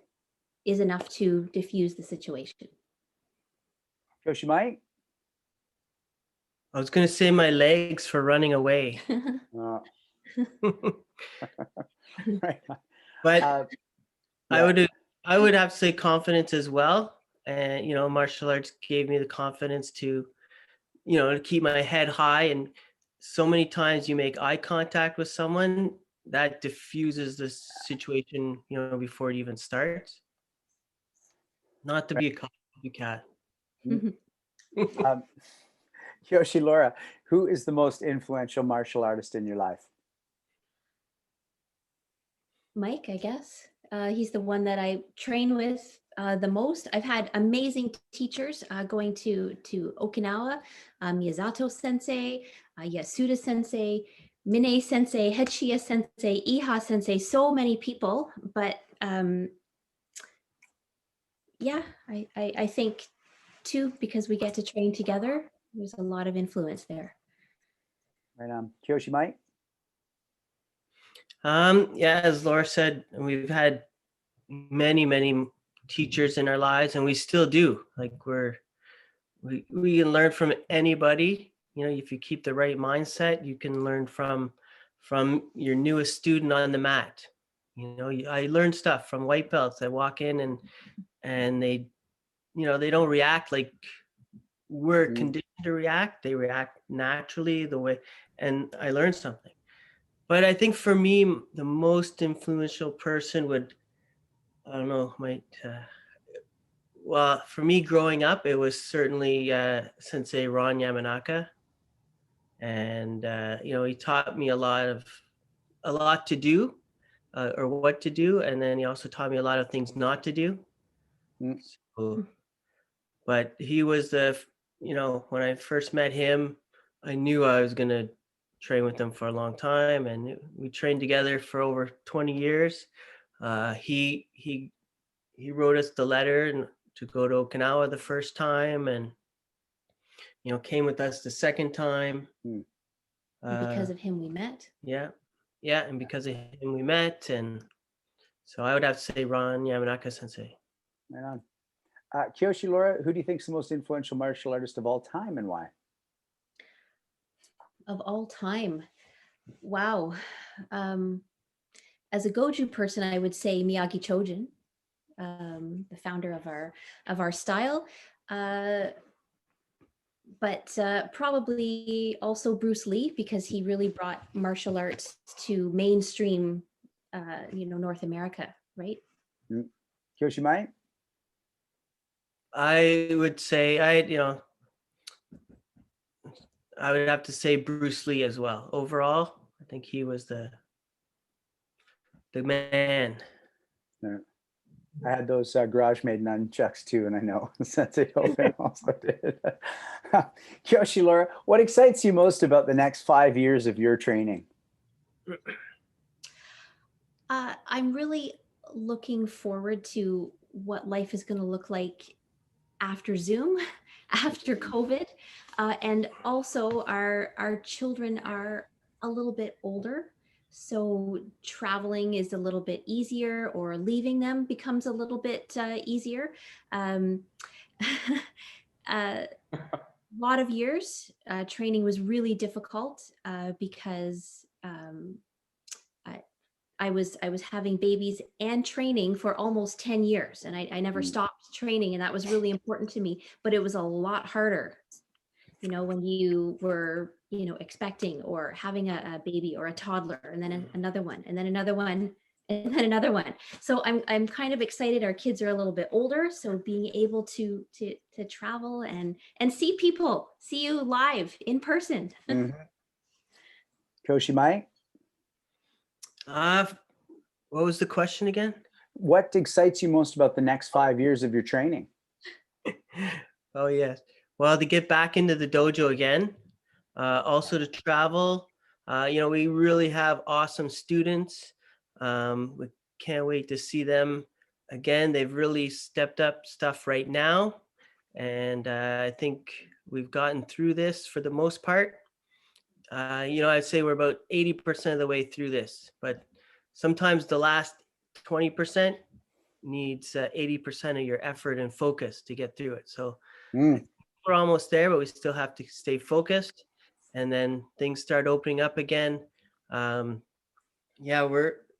[SPEAKER 4] is enough to diffuse the situation.
[SPEAKER 1] Kyoshi Mike?
[SPEAKER 5] I was going to say my legs for running away. But I would have to say confidence as well. And, martial arts gave me the confidence to, to keep my head high. And so many times you make eye contact with someone, that diffuses the situation, before it even starts. Not to be a copycat.
[SPEAKER 1] Kyoshi Laura, who is the most influential martial artist in your life?
[SPEAKER 4] Mike, I guess. He's the one that I train with the most. I've had amazing teachers going to Okinawa, Miyazato Sensei, Yasuda Sensei, Mine Sensei, Hechiya Sensei, Iha Sensei, so many people. But yeah, I think too, because we get to train together, there's a lot of influence there.
[SPEAKER 1] Right on. Kyoshi Mike?
[SPEAKER 5] Yeah, as Laura said, we've had many teachers in our lives, and we still do. Like we can learn from anybody. You know, if you keep the right mindset, you can learn from your newest student on the mat. You know, I learned stuff from white belts that walk in and they, you know, they don't react like we're conditioned to react. They react naturally the way, and I learned something. But I think for me, the most influential person would, I don't know, well, for me growing up, it was certainly Sensei Ron Yamanaka. And, you know, he taught me a lot to do or what to do. And then he also taught me a lot of things not to do. So, but he was you know, when I first met him, I knew I was going to train with him for a long time. And we trained together for over 20 years. He wrote us the letter to go to Okinawa the first time, and you know, came with us the second time.
[SPEAKER 4] And because of him, we met.
[SPEAKER 5] Yeah, and because of him, we met, and so I would have to say Ron Yamanaka Sensei.
[SPEAKER 1] Right on. Kyoshi Laura, who do you think is the most influential martial artist of all time, and why?
[SPEAKER 4] Of all time, wow. As a Goju person, I would say Miyagi Chojin, the founder of our style. But probably also Bruce Lee, because he really brought martial arts to mainstream, you know, North America, right?
[SPEAKER 1] Kyoshi Mike?
[SPEAKER 5] I would say I would have to say Bruce Lee as well. Overall, I think he was the man.
[SPEAKER 1] Yeah. I had those garage made nunchucks too, and I know Sensei Hofen also did. Kyoshi Laura, what excites you most about the next 5 years of your training?
[SPEAKER 4] I'm really looking forward to what life is going to look like after Zoom, after COVID, and also our children are a little bit older. So traveling is a little bit easier, or leaving them becomes a little bit easier. A lot of years, training was really difficult because I was having babies and training for almost 10 years, and I never stopped training, and that was really important to me. But it was a lot harder, you know, when you were, you know, expecting or having a baby or a toddler, and then another one, and then another one, and then another one. So I'm kind of excited. Our kids are a little bit older, so being able to travel and see people, see you live in person.
[SPEAKER 1] Kyoshi Mike?
[SPEAKER 5] What was the question again?
[SPEAKER 1] What excites you most about the next 5 years of your training?
[SPEAKER 5] Oh, yes. Well, to get back into the dojo again, also to travel. You know, we really have awesome students. We can't wait to see them again. They've really stepped up stuff right now. And I think we've gotten through this for the most part. You know, I'd say we're about 80% of the way through this, but sometimes the last 20% needs 80% of your effort and focus to get through it. So we're almost there, but we still have to stay focused, and then things start opening up again. Yeah,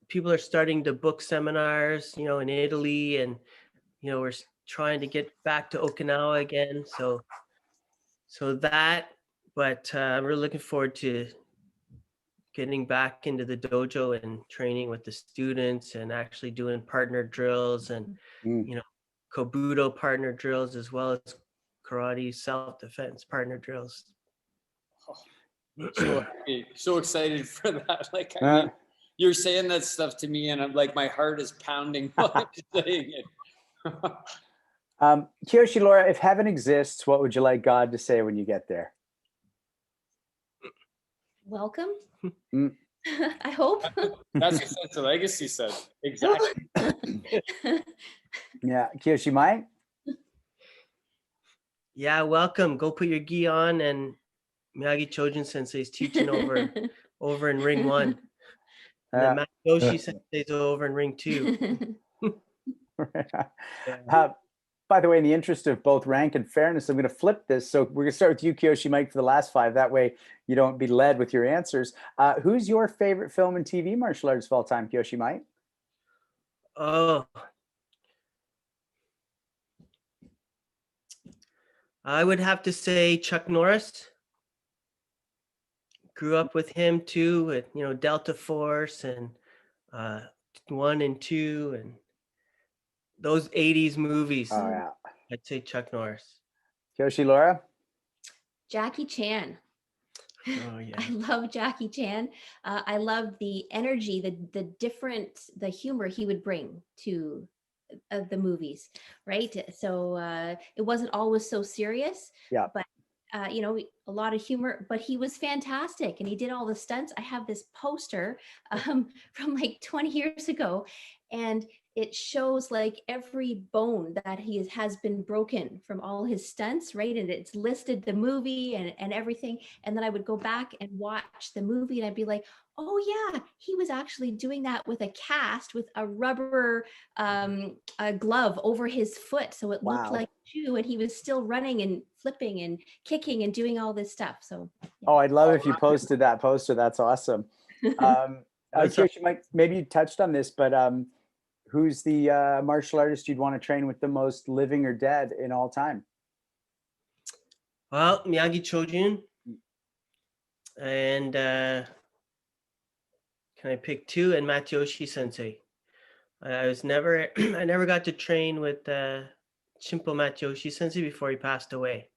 [SPEAKER 5] people are starting to book seminars, you know, in Italy, and you know, we're trying to get back to Okinawa again. So that, but I'm really looking forward to getting back into the dojo and training with the students, and actually doing partner drills and you know, Kobudo partner drills, as well as karate self-defense partner drills.
[SPEAKER 3] So happy, so excited for that. Like, I mean, you're saying that stuff to me, and I'm like, my heart is pounding while you're saying it.
[SPEAKER 1] Kyoshi Laura, if heaven exists, what would you like God to say when you get there?
[SPEAKER 4] Welcome.
[SPEAKER 1] Mm.
[SPEAKER 4] I hope.
[SPEAKER 3] That's what Sense of Legacy said. Exactly.
[SPEAKER 1] Yeah, Kyoshi Mike?
[SPEAKER 5] Yeah, welcome. Go put your gi on, and Miyagi Chojun Sensei's teaching over in ring 1. And then Matoshi Sensei's over in ring 2. Yeah.
[SPEAKER 1] By the way, in the interest of both rank and fairness, I'm going to flip this. So we're going to start with you, Kyoshi Mike, for the last 5. That way you don't be led with your answers. Who's your favorite film and TV martial artist of all time, Kyoshi Mike?
[SPEAKER 5] Oh, I would have to say Chuck Norris. Grew up with him too, with Delta Force and 1 and 2 and those 80s movies.
[SPEAKER 1] Oh yeah,
[SPEAKER 5] I'd say Chuck Norris.
[SPEAKER 1] Kyoshi Laura?
[SPEAKER 4] Jackie Chan.
[SPEAKER 5] Oh yeah.
[SPEAKER 4] I love Jackie Chan. I love the energy, the humor he would bring to the movies, right? So it wasn't always so serious.
[SPEAKER 1] Yeah.
[SPEAKER 4] But a lot of humor, but he was fantastic, and he did all the stunts. I have this poster from like 20 years ago, and it shows like every bone that has been broken from all his stunts, right? And it's listed the movie and everything. And then I would go back and watch the movie, and I'd be like, oh yeah, he was actually doing that with a cast with a rubber a glove over his foot, so it looked like a shoe, and he was still running and flipping and kicking and doing all this stuff. So yeah.
[SPEAKER 1] Oh, I'd love if you posted that poster. That's awesome. Kyoshi Mike, maybe you touched on this, but who's the martial artist you'd want to train with the most, living or dead, in all time?
[SPEAKER 5] Well, Miyagi Chojun. And can I pick 2? And Matoshi Sensei. I never got to train with Shimpo Matoshi Sensei before he passed away.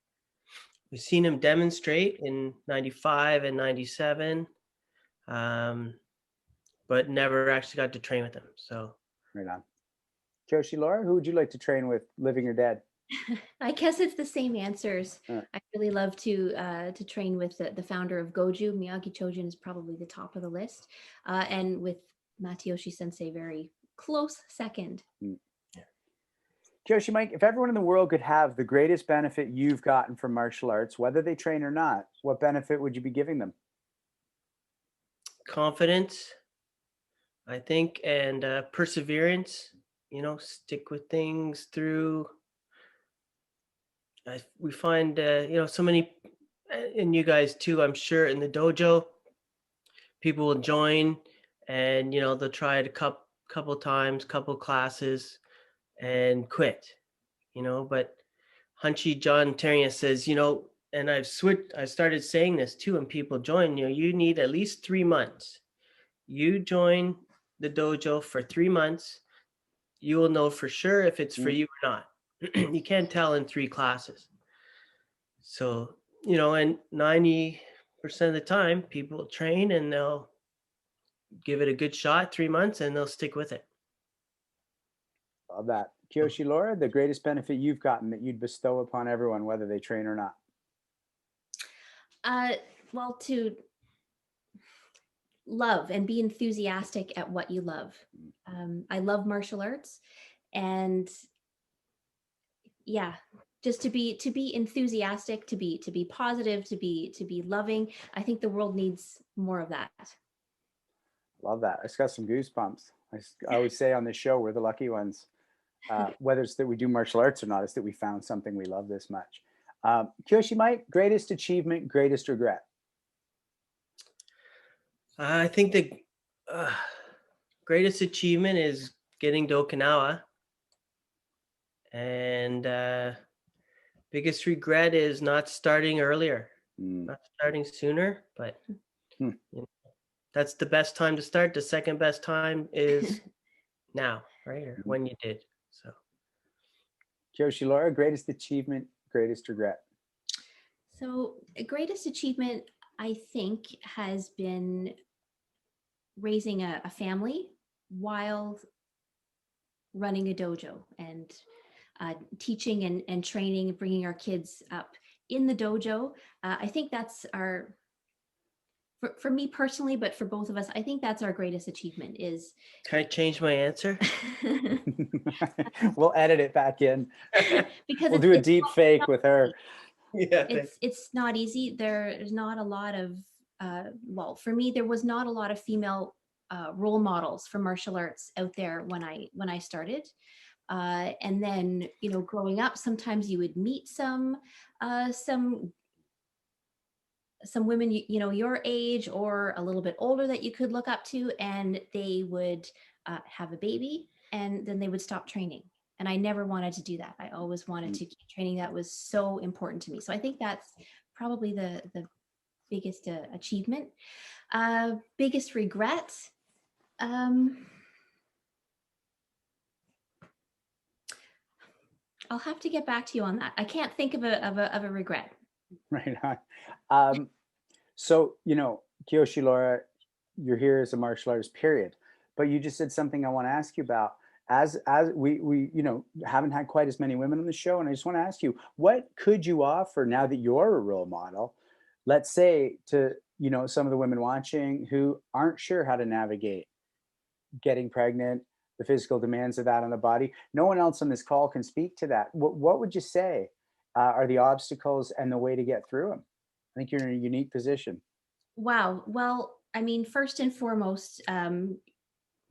[SPEAKER 5] We've seen him demonstrate in 95 and 97, but never actually got to train with him. So
[SPEAKER 1] Right on. Kyoshi Laura, who would you like to train with, living or dead?
[SPEAKER 4] I guess it's the same answers.
[SPEAKER 1] Right.
[SPEAKER 4] I really love to train with the founder of Goju. Miyagi Chojun is probably the top of the list, and with Matoshi Sensei, very close second.
[SPEAKER 1] Kyoshi Mike, if everyone in the world could have the greatest benefit you've gotten from martial arts, whether they train or not, what benefit would you be giving them?
[SPEAKER 5] Confidence, I think, and perseverance. Stick with things through. We find so many, and you guys too, I'm sure, in the dojo, people will join and they'll try it a couple times, couple classes, and quit. But Hunchi John Terrier says, and I started saying this too, when people join, you need at least 3 months. You join the dojo for 3 months, you will know for sure if it's for you or not. You can't tell in 3 classes. So, and 90% of the time people train and they'll give it a good shot, 3 months, and they'll stick with it.
[SPEAKER 1] Love that. Kyoshi Laura, the greatest benefit you've gotten that you'd bestow upon everyone, whether they train or not?
[SPEAKER 4] Well, to love and be enthusiastic at what you love. I love martial arts, and yeah, just to be enthusiastic, to be positive, to be loving. I think the world needs more of that.
[SPEAKER 1] Love that. I just got some goosebumps. I always say on this show, we're the lucky ones. Whether it's that we do martial arts or not, it's that we found something we love this much. Kyoshi Mike, greatest achievement, greatest regret?
[SPEAKER 5] I think the greatest achievement is getting to Okinawa. And biggest regret is not starting earlier, not starting sooner, but that's the best time to start. The second best time is now, right? Or when you did. So
[SPEAKER 1] Kyoshi Laura, greatest achievement, greatest regret?
[SPEAKER 4] So greatest achievement, I think, has been raising a family while running a dojo and teaching and training and bringing our kids up in the dojo. I think that's for me personally, but for both of us, I think that's our greatest achievement is.
[SPEAKER 5] Can I change my answer?
[SPEAKER 1] We'll edit it back in.
[SPEAKER 4] Because
[SPEAKER 1] we'll do a deep fake with her.
[SPEAKER 5] Yeah.
[SPEAKER 4] It's not easy. There's not a lot of, well, for me, there was not a lot of female role models for martial arts out there when I started. And then, you know, growing up, sometimes you would meet some women, you know, your age or a little bit older that you could look up to, and they would have a baby and then they would stop training. And I never wanted to do that. I always wanted to keep training. That was so important to me. So I think that's probably the biggest achievement. Biggest regret. I'll have to get back to you on that. I can't think of a regret.
[SPEAKER 1] Right on. So, you know, Kyoshi Laura, you're here as a martial artist, period. But you just said something I want to ask you about. As we you know, haven't had quite as many women on the show, and I just want to ask you, what could you offer now that you're a role model, let's say, to, you know, some of the women watching who aren't sure how to navigate getting pregnant, the physical demands of that on the body? No one else on this call can speak to that. What would you say are the obstacles and the way to get through them? I think you're in a unique position.
[SPEAKER 4] Wow. Well, I mean, first and foremost,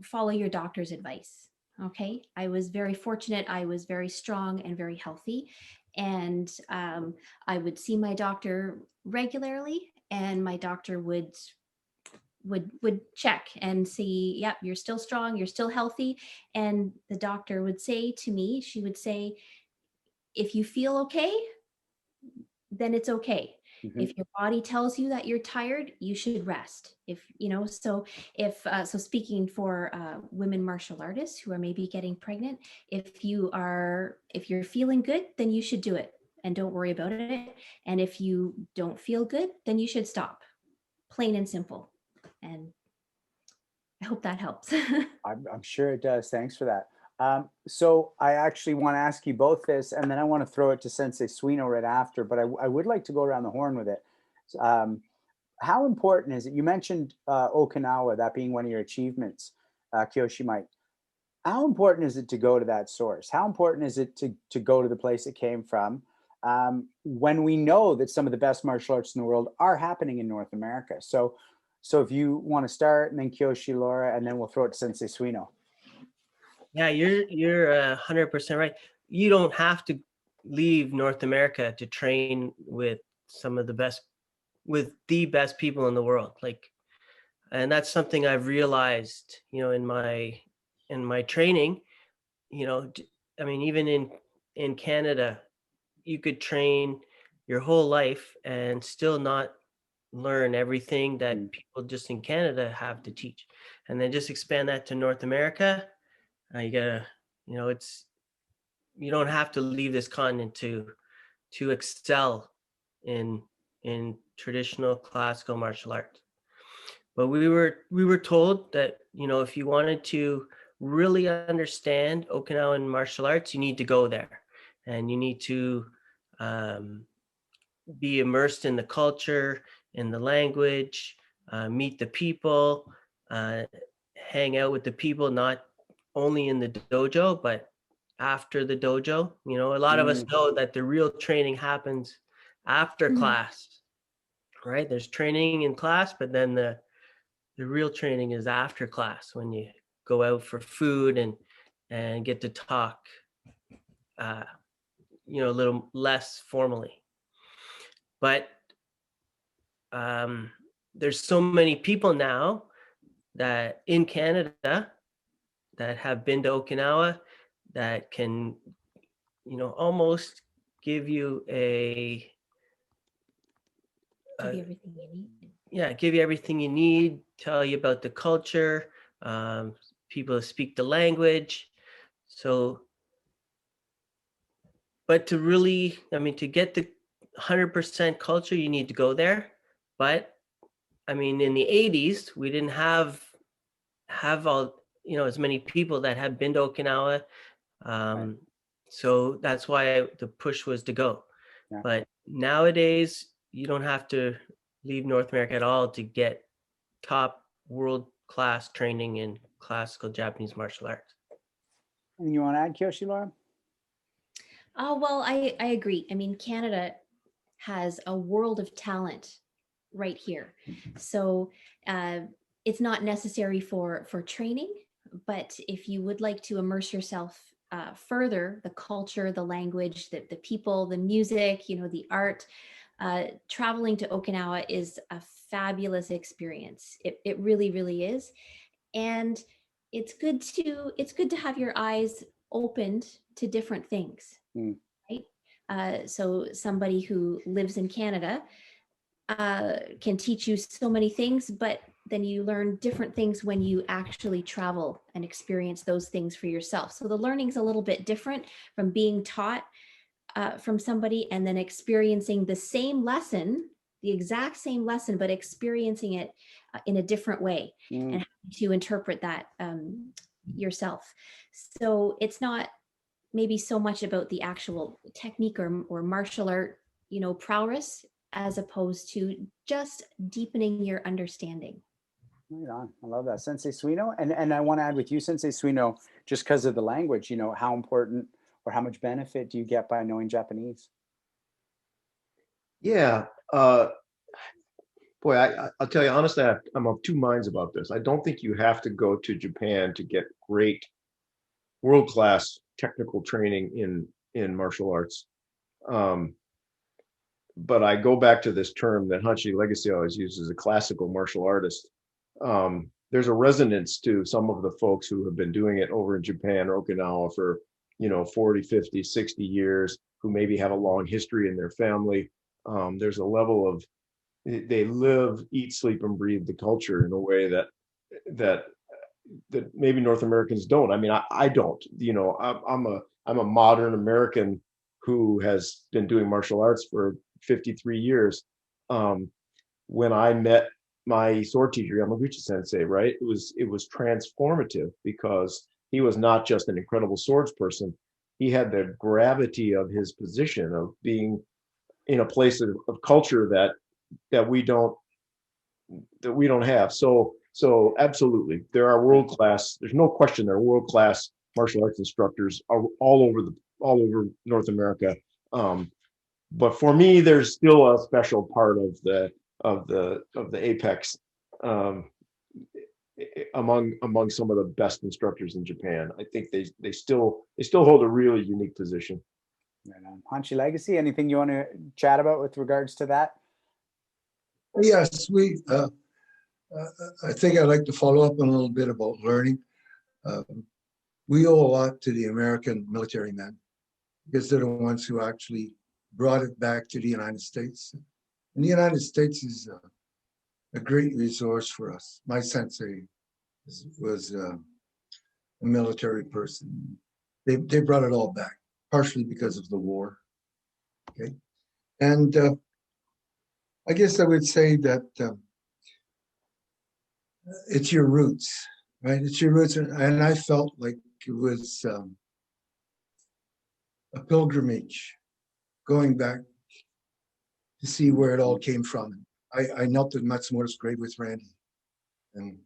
[SPEAKER 4] follow your doctor's advice. Okay. I was very fortunate. I was very strong and very healthy. And I would see my doctor regularly, and my doctor would check and see, yep, you're still strong, you're still healthy. And the doctor would say to me, she would say, if you feel okay, then it's okay.
[SPEAKER 1] Mm-hmm.
[SPEAKER 4] If your body tells you that you're tired, you should rest. If, you know, so speaking for women martial artists who are maybe getting pregnant, if you're feeling good, then you should do it and don't worry about it. And if you don't feel good, then you should stop. Plain and simple. And I hope that helps.
[SPEAKER 1] I'm sure it does. Thanks for that. So I actually want to ask you both this, and then I want to throw it to Sensei Suino right after, but I would like to go around the horn with it. How important is it? You mentioned Okinawa, that being one of your achievements, Kyoshi Mike. How important is it to go to that source? How important is it to go to the place it came from, when we know that some of the best martial arts in the world are happening in North America? So if you want to start, and then Kyoshi Laura, and then we'll throw it to Sensei Suino.
[SPEAKER 5] Yeah, you're 100% right. You don't have to leave North America to train with some of the best people in the world. Like, and that's something I've realized, you know, in my training. You know, I mean, even in Canada, you could train your whole life and still not learn everything that people just in Canada have to teach, and then just expand that to North America. You gotta, you know, you don't have to leave this continent to excel in traditional classical martial arts. But we were told that, you know, if you wanted to really understand Okinawan martial arts, you need to go there, and you need to be immersed in the culture, in the language, meet the people, hang out with the people, not only in the dojo, but after the dojo. You know, a lot of us know that the real training happens after class, right? There's training in class, but then the real training is after class, when you go out for food and get to talk, you know, a little less formally. But there's so many people now that in Canada that have been to Okinawa that can, you know, almost give you
[SPEAKER 4] Give you everything you need.
[SPEAKER 5] Yeah, give you everything you need, tell you about the culture, people speak the language. So, but to really, I mean, to get the 100% culture, you need to go there. But I mean, in the 80s, we didn't have have all, as many people that have been to Okinawa.
[SPEAKER 1] Right.
[SPEAKER 5] So that's why the push was to go.
[SPEAKER 1] Yeah.
[SPEAKER 5] But nowadays, you don't have to leave North America at all to get top world-class training in classical Japanese martial arts.
[SPEAKER 1] Anything you want to add, Kyoshi Laura?
[SPEAKER 4] Oh, well, I agree. I mean, Canada has a world of talent right here. So it's not necessary for training, but if you would like to immerse yourself further, the culture, the language, the people, the music, the art, traveling to Okinawa is a fabulous experience. It really, really is. And it's good to have your eyes opened to different things,
[SPEAKER 1] Mm.
[SPEAKER 4] right? So somebody who lives in Canada can teach you so many things, but then you learn different things when you actually travel and experience those things for yourself. So the learning's a little bit different from being taught from somebody and then experiencing the same lesson, the exact same lesson, but experiencing it in a different way and having to interpret that yourself. So it's not maybe so much about the actual technique or martial art, prowess, as opposed to just deepening your understanding.
[SPEAKER 1] Right on. I love that. Sensei Suino. And I want to add with you, Sensei Suino, just because of the language, how important or how much benefit do you get by knowing Japanese?
[SPEAKER 7] Yeah. Boy, I'll tell you honestly, I'm of two minds about this. I don't think you have to go to Japan to get great world-class technical training in martial arts. But I go back to this term that Hanshi Legacy always uses, a classical martial artist. There's a resonance to some of the folks who have been doing it over in Japan or Okinawa for 40, 50, 60 years, who maybe have a long history in their family. There's a level of, they live, eat, sleep, and breathe the culture in a way that maybe North Americans don't. I mean, I don't. I'm a modern American who has been doing martial arts for 53 years. When I met my sword teacher, Yamaguchi Sensei, right? It was transformative because he was not just an incredible swords person. He had the gravity of his position of being in a place of culture that we don't have. So absolutely, there are world-class. There's no question there are world-class martial arts instructors all over North America. But for me, there's still a special part of the apex among some of the best instructors in Japan. I think they still hold a really unique position.
[SPEAKER 1] Right on. Hanshi Legacy, anything you want to chat about with regards to that?
[SPEAKER 6] Yes, I think I'd like to follow up on a little bit about learning. We owe a lot to the American military men because they're the ones who actually brought it back to the United States. And the United States is a great resource for us. My sensei was a military person. They brought it all back, partially because of the war. Okay, and I guess I would say that it's your roots, right? It's your roots, and I felt like it was a pilgrimage, going back to see where it all came from. I knelt at Matsumoto's grave with Randy, and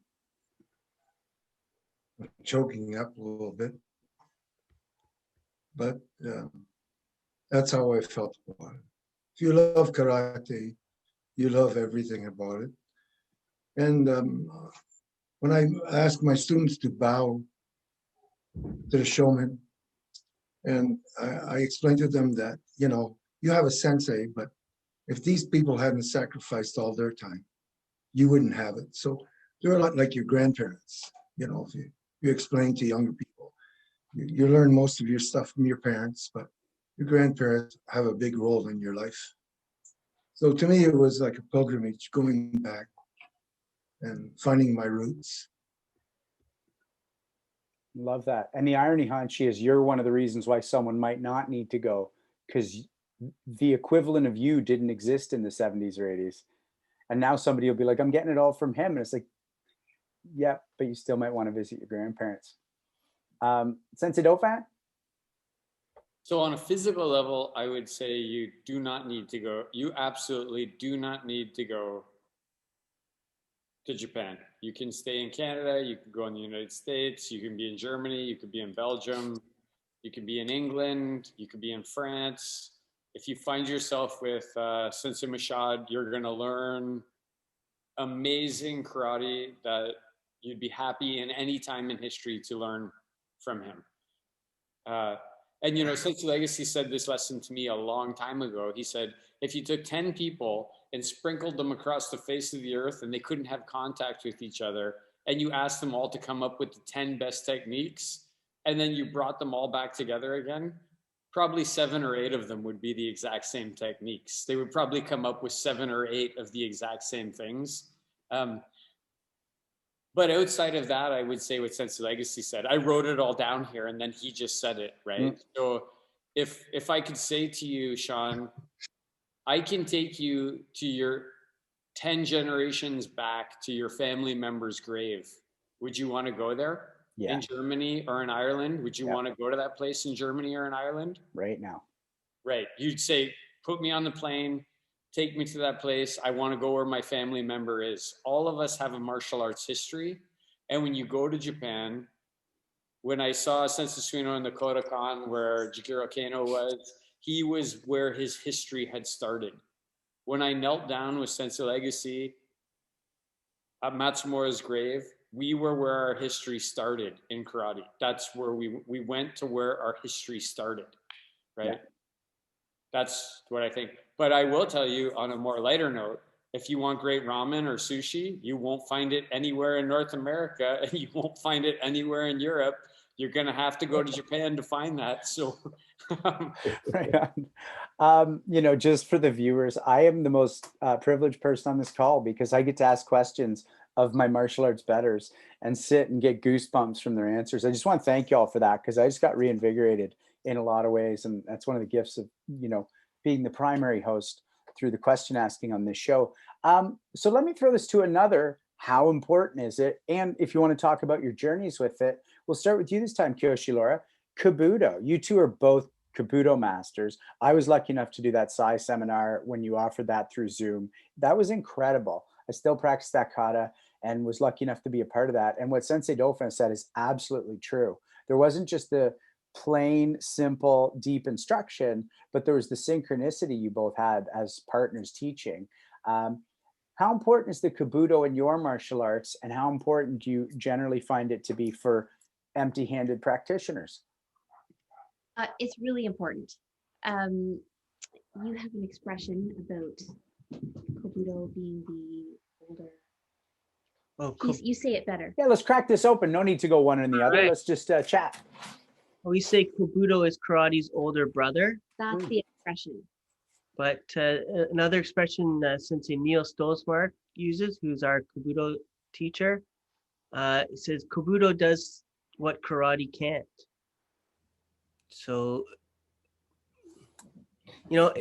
[SPEAKER 6] I'm choking up a little bit, but that's how I felt about it. If you love karate, you love everything about it. And when I ask my students to bow to the showman, and I explain to them that, you have a sensei, but if these people hadn't sacrificed all their time, you wouldn't have it. So they're a lot like your grandparents. If you explain to younger people, you learn most of your stuff from your parents, but your grandparents have a big role in your life. So to me, it was like a pilgrimage, going back and finding my roots.
[SPEAKER 1] Love that. And the irony, Hanshi, is you're one of the reasons why someone might not need to go, because the equivalent of you didn't exist in the 70s or 80s. And now somebody will be like, I'm getting it all from him. And it's like, Yep, but you still might want to visit your grandparents. Sensei Dauphin?
[SPEAKER 3] So on a physical level, I would say you do not need to go. You absolutely do not need to go to Japan. You can stay in Canada. You can go in the United States. You can be in Germany. You could be in Belgium. You could be in England. You could be in France. If you find yourself with Sensei Mashad, you're going to learn amazing karate that you'd be happy in any time in history to learn from him. And you know, Sensei Legacy said this lesson to me a long time ago. He said, if you took 10 people and sprinkled them across the face of the earth and they couldn't have contact with each other, and you asked them all to come up with the 10 best techniques, and then you brought them all back together again, probably 7 or 8 of them would be the exact same techniques. They would probably come up with 7 or 8 of the exact same things. But outside of that, I would say what Sensei Legacy said. I wrote it all down here, and then he just said it, right? So if I could say to you, Sean, I can take you to your 10 generations back to your family member's grave. Would you want to go there?
[SPEAKER 1] Yeah.
[SPEAKER 3] In Germany or in Ireland? Would you want to go to that place in Germany or in Ireland?
[SPEAKER 1] Right now.
[SPEAKER 3] Right. You'd say, put me on the plane, take me to that place. I want to go where my family member is. All of us have a martial arts history. And when you go to Japan, when I saw Sensei Suino in the Kodokan where Jigoro Kano was, he was where his history had started. When I knelt down with Sensei Legacy at Matsumura's grave, we were where our history started in karate. That's where we went to where our history started, right? Yeah. That's what I think. But I will tell you on a more lighter note, if you want great ramen or sushi, you won't find it anywhere in North America and you won't find it anywhere in Europe. You're going to have to go to Japan to find that. So,
[SPEAKER 1] right on. You know, just for the viewers, I am the most privileged person on this call because I get to ask questions of my martial arts betters and sit and get goosebumps from their answers. I just want to thank you all for that because I just got reinvigorated in a lot of ways. And that's one of the gifts of, you know, being the primary host through the question asking on this show. So let me throw this to another. How important is it? And if you want to talk about your journeys with it, we'll start with you this time, Kyoshi Laura. Kobudo. You two are both Kobudo masters. I was lucky enough to do that Sai seminar when you offered that through Zoom. That was incredible. I still practice that kata and was lucky enough to be a part of that. And what Sensei Dauphin said is absolutely true. There wasn't just the plain, simple, deep instruction, but there was the synchronicity you both had as partners teaching. How important is the Kobudo in your martial arts, and how important do you generally find it to be for empty-handed practitioners?
[SPEAKER 4] It's really important. You have an expression about Kobudo being the older.
[SPEAKER 5] Oh,
[SPEAKER 4] you say it better.
[SPEAKER 1] Yeah, let's crack this open. No need to go one and the other.
[SPEAKER 5] Right.
[SPEAKER 1] Let's just chat.
[SPEAKER 5] We say Kobudo is karate's older brother.
[SPEAKER 4] That's the expression.
[SPEAKER 5] But another expression Sensei Neil Stolzmark uses, who's our Kobudo teacher, it says Kobudo does what karate can't. So, you know,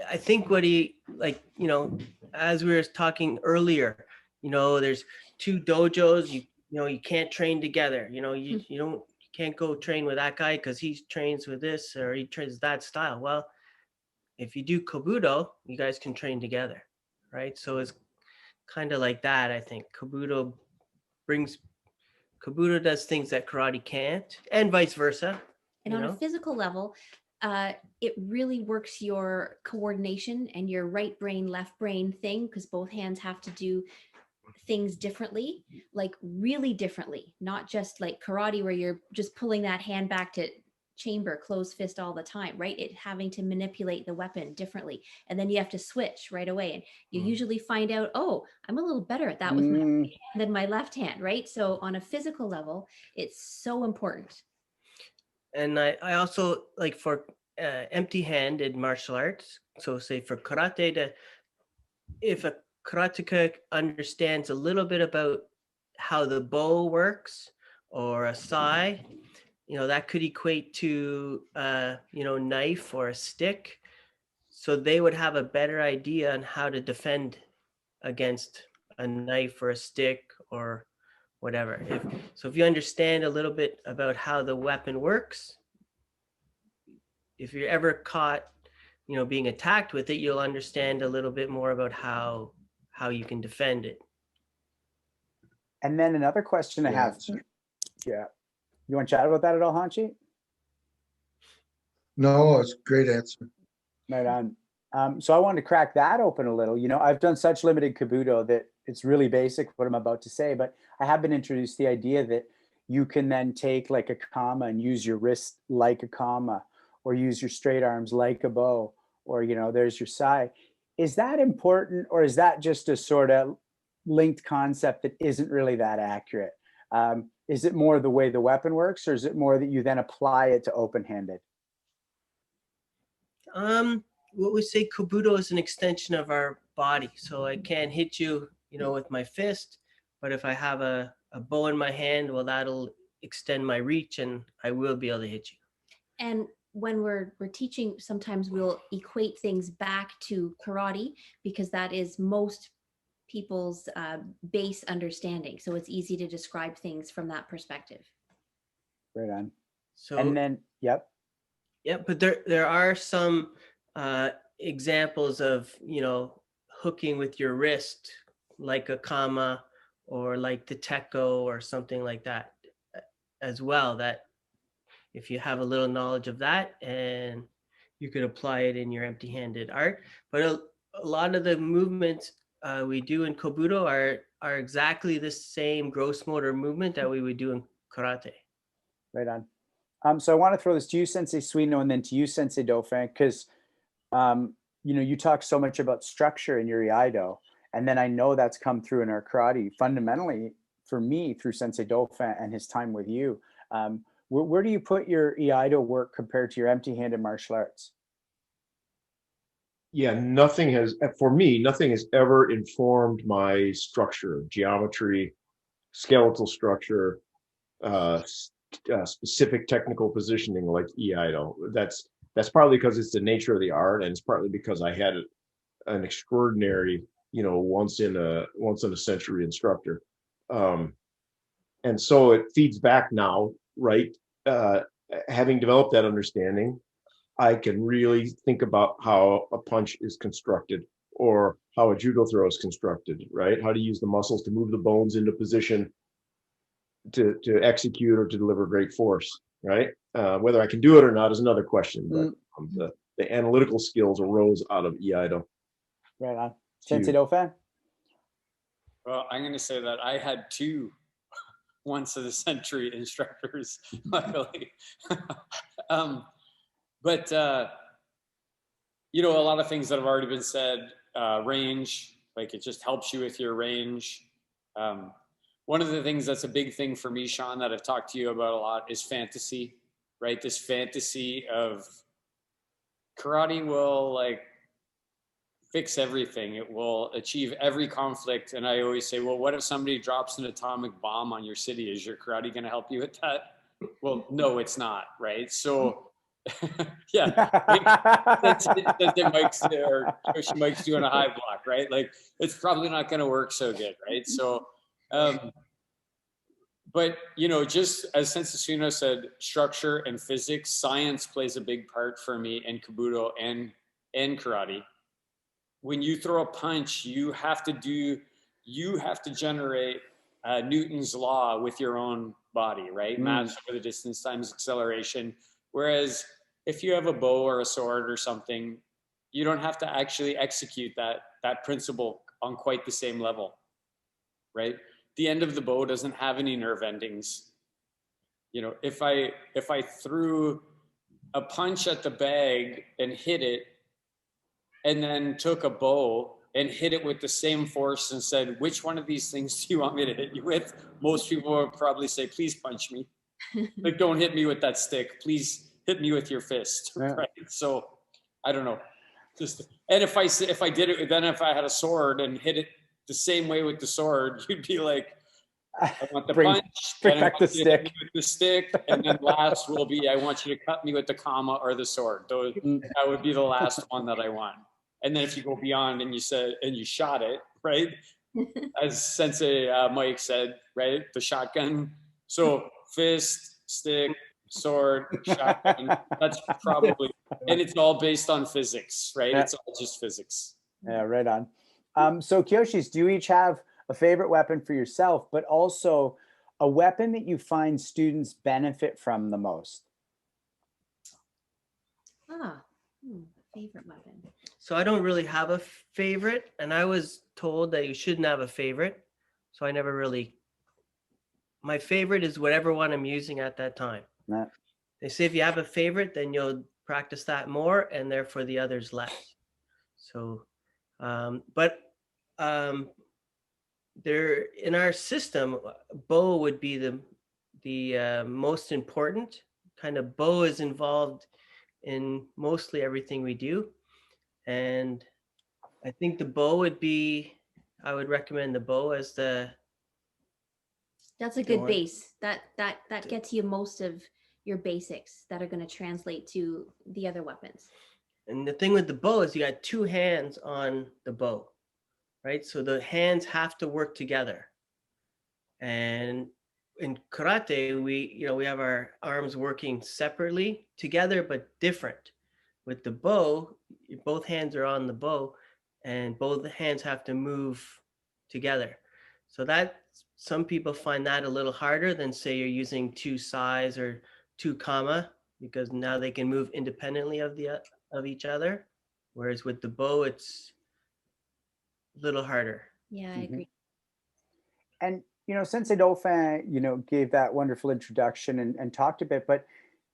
[SPEAKER 5] I think what he, like, you know, as we were talking earlier, you know, there's 2 dojos, you know, you can't train together. You know, you can't go train with that guy because he trains with this or he trains that style. Well, if you do Kobudo, you guys can train together, right? So it's kind of like that, I think. Kobudo does things that karate can't, and vice versa.
[SPEAKER 4] And on a physical level, it really works your coordination and your right brain, left brain thing, because both hands have to do things differently, like really differently, not just like karate where you're just pulling that hand back to chamber, closed fist all the time, right? It having to manipulate the weapon differently. And then you have to switch right away. And you usually find out, oh, I'm a little better at that with my right hand than my left hand, right? So on a physical level, it's so important.
[SPEAKER 5] And I also like for empty-handed martial arts. So say for karate, if a karateka understands a little bit about how the bow works or a sai, you know, that could equate to, you know, knife or a stick. So they would have a better idea on how to defend against a knife or a stick or whatever. If you understand a little bit about how the weapon works, if you're ever caught, being attacked with it, you'll understand a little bit more about how you can defend it.
[SPEAKER 1] And then another question I have. Yeah. You want to chat about that at all, Hanshi?
[SPEAKER 6] No, it's a great answer.
[SPEAKER 1] Right on. So I wanted to crack that open a little. I've done such limited Kobudo that it's really basic what I'm about to say, but I have been introduced to the idea that you can then take like a kama and use your wrist like a kama, or use your straight arms like a bow, or, there's your sai. Is that important, or is that just a sort of linked concept that isn't really that accurate? Is it more the way the weapon works, or is it more that you then apply it to open-handed?
[SPEAKER 5] What we say, Kobudo is an extension of our body. So I can't hit you, with my fist, but if I have a bow in my hand, well, that'll extend my reach and I will be able to hit you.
[SPEAKER 4] And when we're teaching, sometimes we'll equate things back to karate, because that is most people's base understanding. So it's easy to describe things from that perspective.
[SPEAKER 1] Right on.
[SPEAKER 5] So,
[SPEAKER 1] and then, yep.
[SPEAKER 5] Yep, but there are some examples of, hooking with your wrist, like a kama or like the teko or something like that as well, that if you have a little knowledge of that, and you could apply it in your empty-handed art. But a lot of the movements we do in Kobudo are exactly the same gross motor movement that we would do in karate.
[SPEAKER 1] Right on. So I want to throw this to you, Sensei Suino, and then to you, Sensei Dauphin, because you talk so much about structure in your Iaido, and then I know that's come through in our karate, fundamentally for me through Sensei Dauphin and his time with you. Where do you put your Iaido work compared to your empty-handed martial arts?
[SPEAKER 7] Yeah, nothing has ever informed my structure, geometry, skeletal structure, specific technical positioning like Iaido. That's partly because it's the nature of the art, and it's partly because I had an extraordinary, once in a century instructor. And so it feeds back now, right? Having developed that understanding, I can really think about how a punch is constructed, or how a judo throw is constructed, right? How to use the muscles to move the bones into position to execute or to deliver great force, right? Whether I can do it or not is another question, but the analytical skills arose out of Iaido.
[SPEAKER 1] Right on. Sensei Dauphin?
[SPEAKER 3] Well, I'm going to say that I had two once of the century instructors, luckily. But a lot of things that have already been said, range, like it just helps you with your range. One of the things that's a big thing for me, Sean, that I've talked to you about a lot is fantasy, right? This fantasy of karate will fix everything. It will achieve every conflict. And I always say, well, what if somebody drops an atomic bomb on your city? Is your karate going to help you with that? Well, no, it's not, right? So, yeah, Kyoshi Mike's doing a high block, right? It's probably not going to work so good, right? So, but just as Sensei Suino said, structure and physics, science plays a big part for me in Kobudo and karate. When you throw a punch, you have to generate Newton's law with your own body, right? Mass over the distance times acceleration. Whereas if you have a bow or a sword or something, you don't have to actually execute that principle on quite the same level, right? The end of the bow doesn't have any nerve endings. If I threw a punch at the bag and hit it, and then took a bow and hit it with the same force and said, which one of these things do you want me to hit you with? Most people would probably say, please punch me. Don't hit me with that stick. Please hit me with your fist. Yeah. Right? So I don't know. And if I did it, then if I had a sword and hit it the same way with the sword, you'd be like, I want the punch,
[SPEAKER 1] bring back the stick.
[SPEAKER 3] With the stick, and then last will be, I want you to cut me with the kama or the sword. That would be the last one that I want. And then if you go beyond and you shot it, right, as Sensei Mike said, right? The shotgun. So fist, stick, sword, shotgun. That's probably, and it's all based on physics, right?
[SPEAKER 1] Yeah.
[SPEAKER 3] It's all just physics.
[SPEAKER 1] Yeah, right on. So Kyoshis, do you each have a favorite weapon for yourself, but also a weapon that you find students benefit from the most?
[SPEAKER 4] Favorite weapon.
[SPEAKER 5] So I don't really have a favorite, and I was told that you shouldn't have a favorite. So I never really, my favorite is whatever one I'm using at that time.
[SPEAKER 1] Yeah.
[SPEAKER 5] They say if you have a favorite, then you'll practice that more, and therefore the others less. So, there in our system, bow would be the most important. Kind of bow is involved in mostly everything we do, and I think the bow would be. I would recommend the bow as the.
[SPEAKER 4] That's a good base. That gets you most of your basics that are going to translate to the other weapons.
[SPEAKER 5] And the thing with the bow is you got two hands on the bow, right? So the hands have to work together. And in karate, we have our arms working separately together, but different. With the bow, both hands are on the bow, and both hands have to move together. So that some people find that a little harder than say you're using two sais or two kama, because now they can move independently of each other. Whereas with the bow, it's a little harder.
[SPEAKER 4] Yeah, I agree.
[SPEAKER 1] And, Sensei Dauphin, gave that wonderful introduction and talked a bit, but,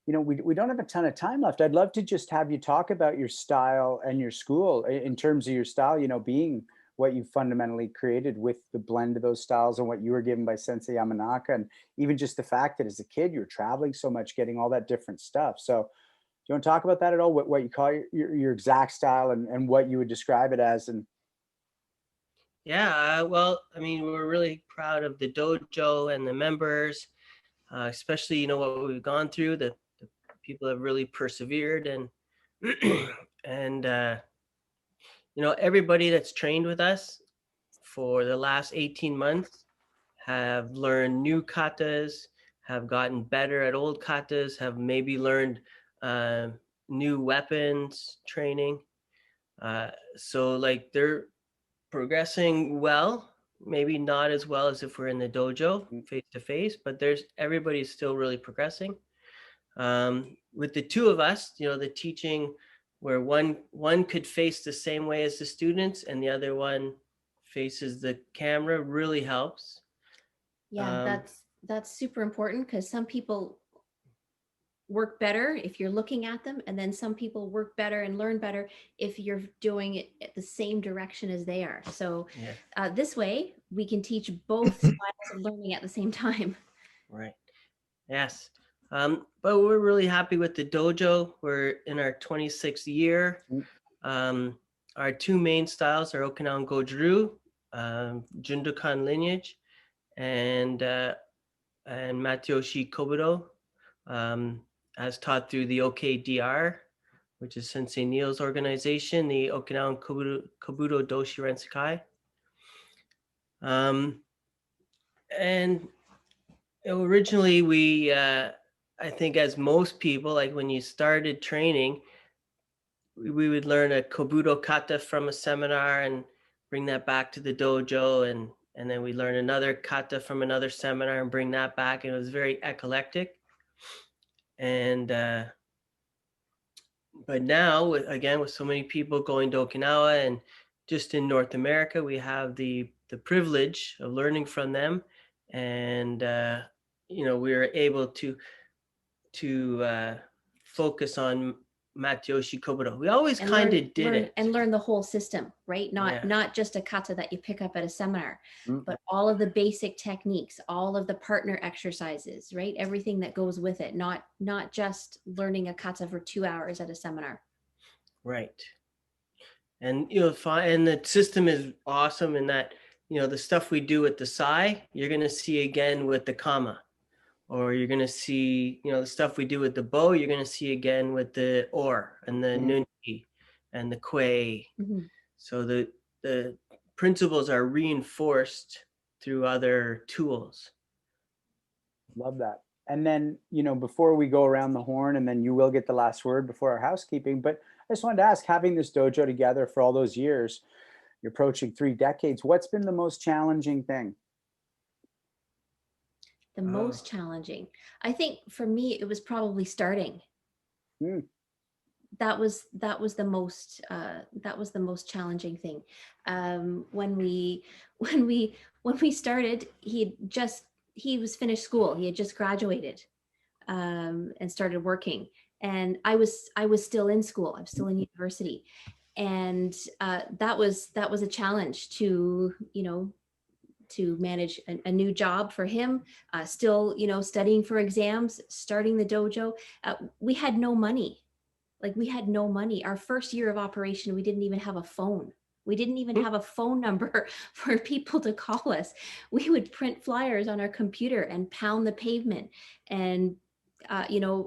[SPEAKER 1] we don't have a ton of time left. I'd love to just have you talk about your style and your school in terms of your style, being what you fundamentally created with the blend of those styles and what you were given by Sensei Yamanaka. And even just the fact that as a kid, you're traveling so much, getting all that different stuff. So do you want to talk about that at all? What you call your exact style and what you would describe it as? And
[SPEAKER 5] yeah, well, I mean, we're really proud of the dojo and the members, especially, what we've gone through. The people have really persevered, and and everybody that's trained with us for the last 18 months have learned new katas, have gotten better at old katas, have maybe learned new weapons training. So like they're progressing well, maybe not as well as if we're in the dojo face to face, but everybody's still really progressing. With the two of us, the teaching where one could face the same way as the students and the other one faces the camera really helps.
[SPEAKER 4] Yeah, that's super important because some people work better if you're looking at them, and then some people work better and learn better if you're doing it at the same direction as they are. So this way we can teach both styles of learning at the same time.
[SPEAKER 5] Right. Yes. But we're really happy with the dojo. We're in our 26th year. Our two main styles are Okinawan Goju, Jundokan lineage, and Matyoshi Kobudo, as taught through the OKDR, which is Sensei Neil's organization, the Okinawan Kobudo Doshiren Sekai. And originally we, I think as most people, like when you started training, we would learn a Kobudo kata from a seminar and bring that back to the dojo, and then we learn another kata from another seminar and bring that back, and it was very eclectic. And but now, again, with so many people going to Okinawa and just in North America, we have the privilege of learning from them, and we are able to focus on Matyoshi Kobudo. We always kind of did it.
[SPEAKER 4] And learn the whole system, right? Not just a kata that you pick up at a seminar, but all of the basic techniques, all of the partner exercises, right? Everything that goes with it, not just learning a kata for 2 hours at a seminar.
[SPEAKER 5] Right. And and the system is awesome in that, the stuff we do with the sai, you're going to see again with the kama. Or you're going to see, the stuff we do with the bow, you're going to see again with the or and the nunchi and the kwei. So the principles are reinforced through other tools.
[SPEAKER 1] Love that. And then, before we go around the horn, and then you will get the last word before our housekeeping, but I just wanted to ask, having this dojo together for all those years, you're approaching 3 decades, what's been the most challenging thing?
[SPEAKER 4] The most challenging, I think for me, it was probably starting. That was the most challenging thing. When we started, he was finished school. He had just graduated, and started working. And I was still in school. I'm still in university, and that was a challenge to to manage a new job for him. Still, studying for exams, starting the dojo. We had no money. We had no money. Our first year of operation, we didn't even have a phone. We didn't even have a phone number for people to call us. We would print flyers on our computer and pound the pavement, and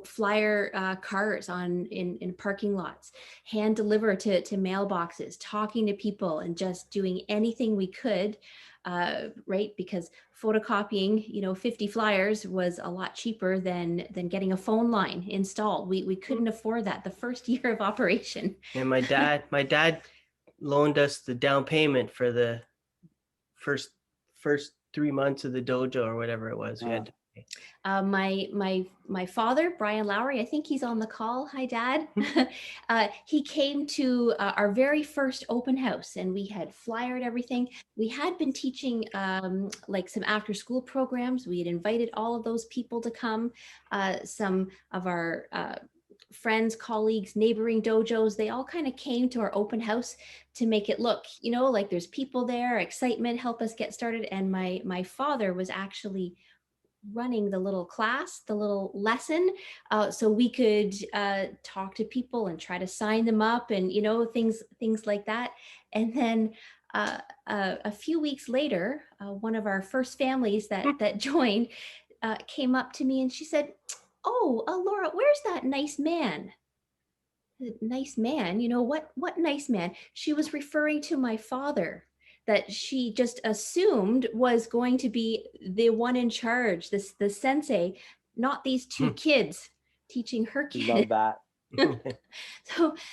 [SPEAKER 4] flyer cars in parking lots, hand deliver to mailboxes, talking to people, and just doing anything we could, right? Because photocopying, 50 flyers was a lot cheaper than getting a phone line installed. We couldn't afford that the first year of operation.
[SPEAKER 5] And my dad loaned us the down payment for the first 3 months of the dojo, or whatever it was. We had to pay.
[SPEAKER 4] My father, Brian Lowry, I think he's on the call. Hi, Dad. He came to our very first open house, and we had flyered everything. We had been teaching some after school programs. We had invited all of those people to come. Some of our friends, colleagues, neighboring dojos, they all kind of came to our open house to make it look, like there's people there, excitement, help us get started. And my father was actually running the little class, the little lesson, so we could talk to people and try to sign them up, and things like that. And then a few weeks later, one of our first families that joined came up to me, and she said, "Oh, Laura, where's that nice man?" Nice man, what nice man? She was referring to my father, that she just assumed was going to be the one in charge, the sensei, not these 2 kids teaching her kids.
[SPEAKER 1] Love that.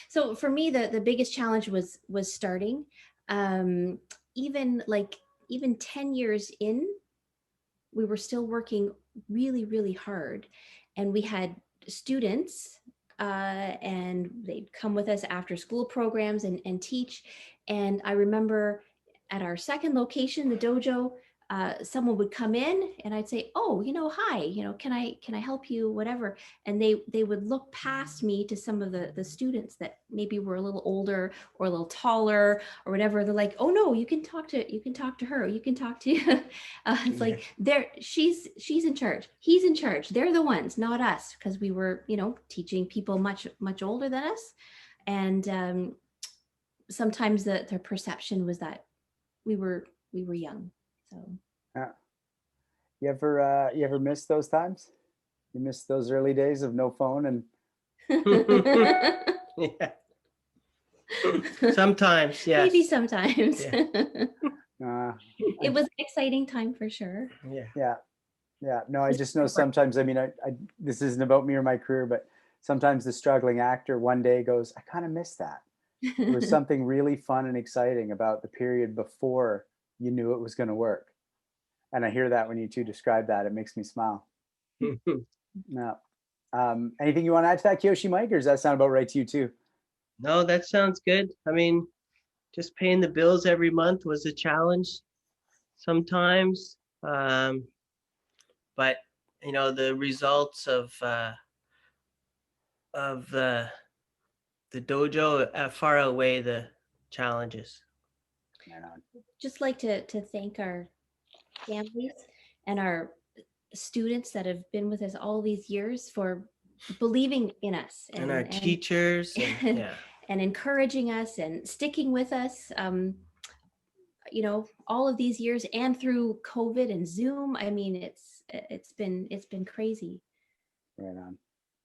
[SPEAKER 4] So for me, the biggest challenge was starting. Even 10 years in, we were still working really, really hard, and we had students, and they'd come with us after school programs and teach. And I remember at our second location, the dojo, someone would come in, and I'd say, "Oh, hi, can I help you, whatever." And they would look past me to some of the students that maybe were a little older or a little taller or whatever. They're like, "Oh no, you can talk to her. You can talk to." It's like she's in charge. He's in charge. They're the ones, not us, because we were teaching people much older than us, and sometimes the perception was that we were young. So
[SPEAKER 1] you ever miss those times? You miss those early days of no phone and
[SPEAKER 5] Yeah. Sometimes, yes.
[SPEAKER 4] Maybe sometimes.
[SPEAKER 5] Yeah.
[SPEAKER 4] It was an exciting time for sure.
[SPEAKER 1] Yeah. No, I just know sometimes, I this isn't about me or my career, but sometimes the struggling actor one day goes, "I kind of miss that." There was something really fun and exciting about the period before you knew it was going to work. And I hear that when you two describe that, it makes me smile. No. Anything you want to add to that, Kyoshi Mike, or does that sound about right to you too?
[SPEAKER 5] No, that sounds good. Just paying the bills every month was a challenge sometimes. But the results of the dojo far outweigh the challenges.
[SPEAKER 4] Just like to thank our families and our students that have been with us all these years for believing in us,
[SPEAKER 5] and our teachers
[SPEAKER 4] and encouraging us and sticking with us, all of these years, and through COVID and Zoom. It's been crazy.
[SPEAKER 1] Right on.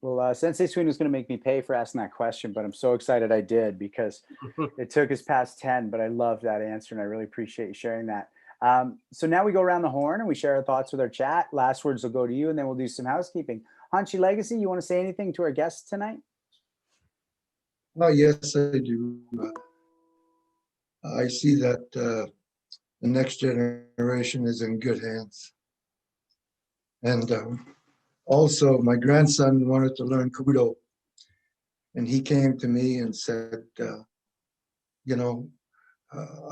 [SPEAKER 1] Well, Sensei Sween was going to make me pay for asking that question, but I'm so excited I did because it took us past 10, but I love that answer and I really appreciate you sharing that. So now we go around the horn and we share our thoughts with our chat. Last words will go to you and then we'll do some housekeeping. Hanshi Legacy, you want to say anything to our guests tonight?
[SPEAKER 6] Oh, yes, I do. I see that the next generation is in good hands. And also, my grandson wanted to learn Kobudo. And he came to me and said, I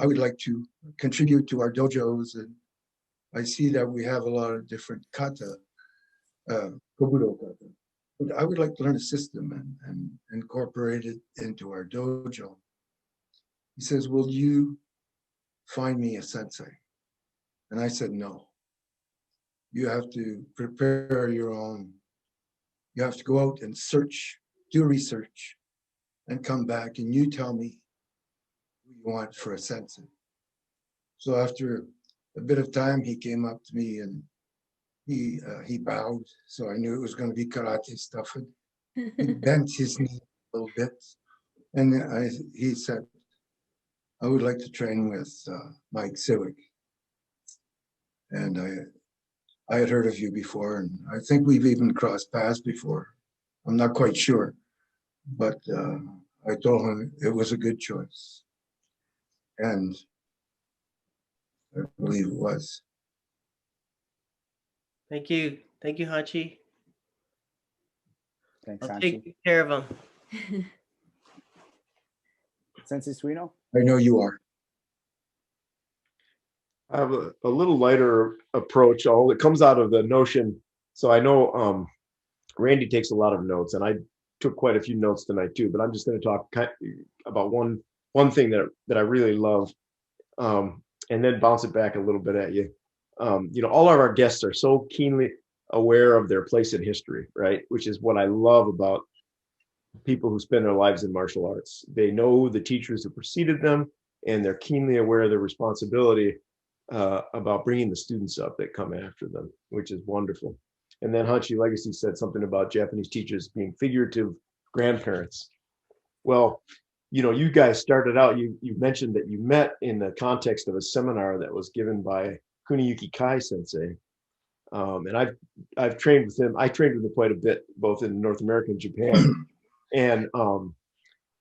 [SPEAKER 6] would like to contribute to our dojos. And I see that we have a lot of different kata, Kobudo kata. But I would like to learn a system and incorporate it into our dojo. He says, will you find me a sensei? And I said, no. You have to prepare your own. You have to go out and search, do research, and come back and you tell me who you want for a sensei. So after a bit of time, he came up to me and he bowed. So I knew it was going to be karate stuff. And he bent his knee a little bit. And he said, I would like to train with Mike Sywyk. And I had heard of you before, and I think we've even crossed paths before. I'm not quite sure, but I told him it was a good choice. And I believe it was.
[SPEAKER 5] Thank you. Thank you, Hachi.
[SPEAKER 1] Thanks,
[SPEAKER 5] I'll
[SPEAKER 1] Hanshi.
[SPEAKER 5] take care of him.
[SPEAKER 1] Sensei Suino?
[SPEAKER 6] I know you are.
[SPEAKER 7] I have a little lighter approach. All it comes out of the notion. So I know Randy takes a lot of notes, and I took quite a few notes tonight too. But I'm just going to talk about one thing that I really love, and then bounce it back a little bit at you. All of our guests are so keenly aware of their place in history, right? Which is what I love about people who spend their lives in martial arts. They know the teachers who preceded them, and they're keenly aware of their responsibility about bringing the students up that come after them, which is wonderful. And then Hanshi Legacy said something about Japanese teachers being figurative grandparents. Well, you guys started out, you mentioned that you met in the context of a seminar that was given by Kuniyuki Kai sensei. And I've trained with him. I trained with him quite a bit, both in North America and Japan. And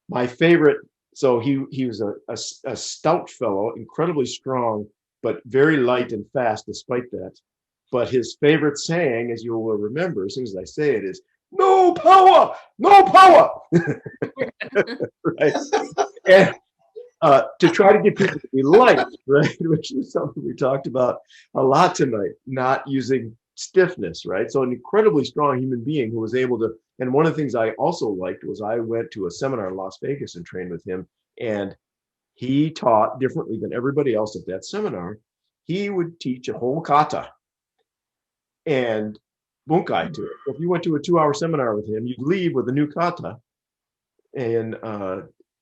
[SPEAKER 7] my favorite, so he was a stout fellow, incredibly strong, but very light and fast despite that. But his favorite saying, as you will remember, as soon as I say it, is "No power, no power." Right? And to try to get people to be light, right? Which is something we talked about a lot tonight, not using stiffness, right? So an incredibly strong human being who was able to, and one of the things I also liked was I went to a seminar in Las Vegas and trained with him, and he taught differently than everybody else at that seminar. He would teach a whole kata and bunkai to it. If you went to a 2-hour seminar with him, you'd leave with a new kata. And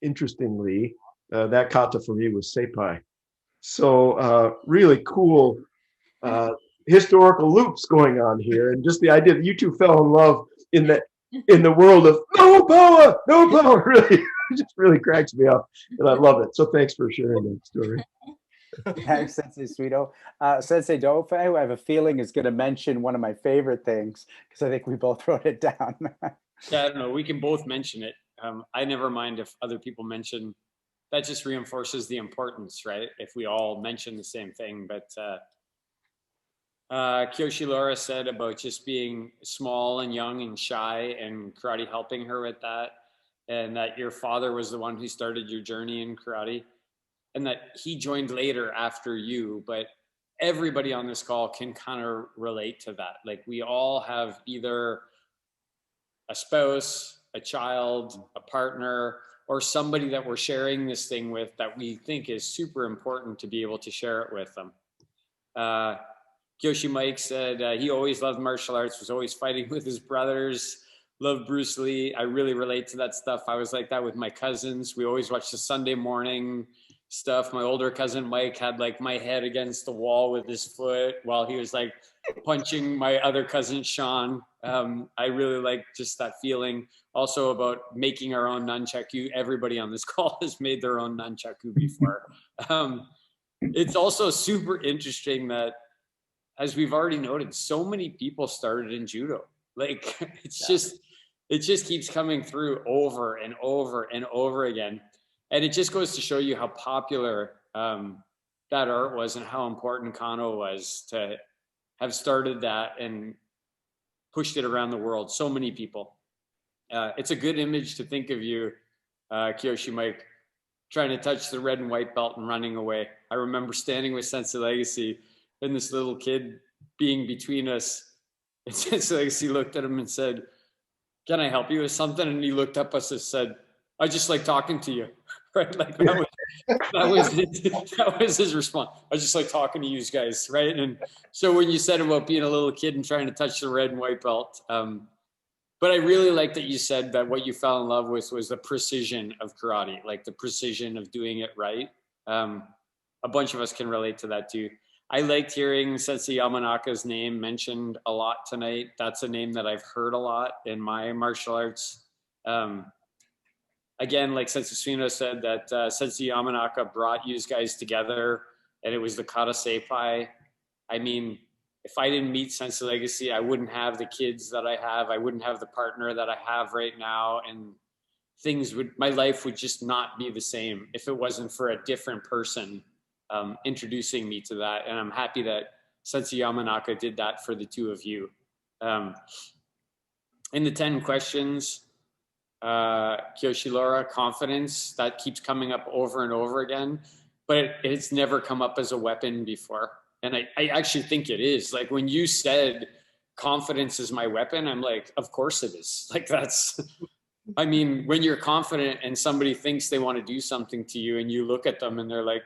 [SPEAKER 7] interestingly, that kata for me was seipai. So really cool historical loops going on here. And just the idea that you two fell in love in the world of no power, really just really cracks me up. And I love it. So thanks for sharing that story.
[SPEAKER 1] Thanks, Sensei Suito. Sensei Dofe, who I have a feeling is going to mention one of my favorite things, because I think we both wrote it down.
[SPEAKER 3] Yeah, I don't know. We can both mention it. I never mind if other people mention. That just reinforces the importance, right? If we all mention the same thing. But Kyoshi Laura said about just being small and young and shy, and karate helping her with that, and that your father was the one who started your journey in karate, and that he joined later after you. But everybody on this call can kind of relate to that. Like, we all have either a spouse, a child, a partner, or somebody that we're sharing this thing with that we think is super important to be able to share it with them. Kyoshi Mike said he always loved martial arts, was always fighting with his brothers, loved Bruce Lee. I really relate to that stuff. I was like that with my cousins. We always watched the Sunday morning stuff. My older cousin Mike had like my head against the wall with his foot while he was like punching my other cousin Sean. I really like just that feeling. Also about making our own nunchaku. Everybody on this call has made their own nunchaku before. It's also super interesting that, as we've already noted, so many people started in judo. Like it just keeps coming through over and over and over again. And it just goes to show you how popular that art was and how important Kano was to have started that and pushed it around the world. So many people. It's a good image to think of you, Kyoshi Mike, trying to touch the red and white belt and running away. I remember standing with Sensei Legacy and this little kid being between us. And Sensei Legacy looked at him and said, "Can I help you with something?" And he looked up at us and said, "I just like talking to you." Right? Like that was his response. "I just like talking to you guys," right? And so when you said about being a little kid and trying to touch the red and white belt, but I really like that you said that what you fell in love with was the precision of karate, like the precision of doing it right. A bunch of us can relate to that too. I liked hearing Sensei Yamanaka's name mentioned a lot tonight. That's a name that I've heard a lot in my martial arts. Again, like Sensei Suino said, that Sensei Yamanaka brought you guys together, and it was the Kata Seipai. I mean, if I didn't meet Sensei Legacy, I wouldn't have the kids that I have. I wouldn't have the partner that I have right now. And my life would just not be the same if it wasn't for a different person introducing me to that. And I'm happy that Sensei Yamanaka did that for the two of you. In the 10 questions, Kyoshi Laura, confidence, that keeps coming up over and over again, but it's never come up as a weapon before. And I actually think it is. Like when you said confidence is my weapon, I'm like, of course it is. Like I mean, when you're confident and somebody thinks they want to do something to you and you look at them and they're like,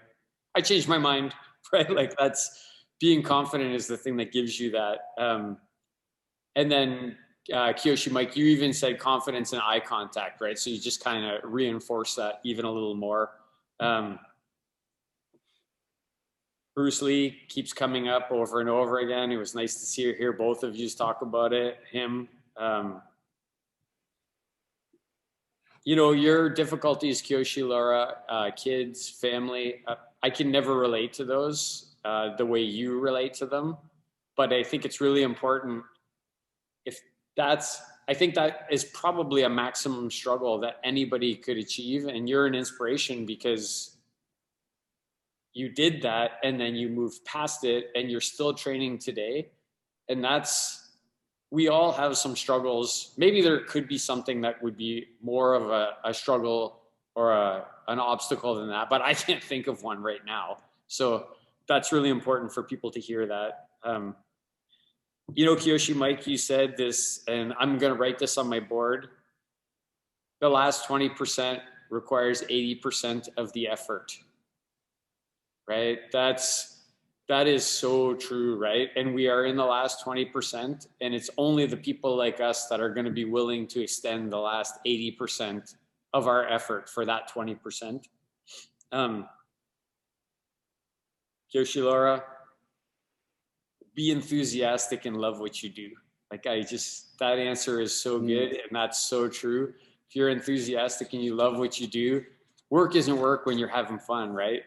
[SPEAKER 3] "I changed my mind," right? Like that's being confident is the thing that gives you that. And then Kyoshi Mike, you even said confidence and eye contact, right? So you just kind of reinforce that even a little more. Bruce Lee keeps coming up over and over again. It was nice to hear both of you talk about it. Him, you know, your difficulties, Kyoshi Laura, kids, family, I can never relate to those the way you relate to them. But I think it's really important. I think that is probably a maximum struggle that anybody could achieve. And you're an inspiration because you did that and then you moved past it and you're still training today. And we all have some struggles. Maybe there could be something that would be more of a struggle or an obstacle than that, but I can't think of one right now. So that's really important for people to hear that. You know, Kyoshi Mike, you said this, and I'm going to write this on my board. The last 20% requires 80% of the effort. Right? That is so true, right? And we are in the last 20%, and it's only the people like us that are going to be willing to extend the last 80% of our effort for that 20%. Kyoshi Laura, be enthusiastic and love what you do. Like that answer is so good, and that's so true. If you're enthusiastic and you love what you do, work isn't work when you're having fun, right?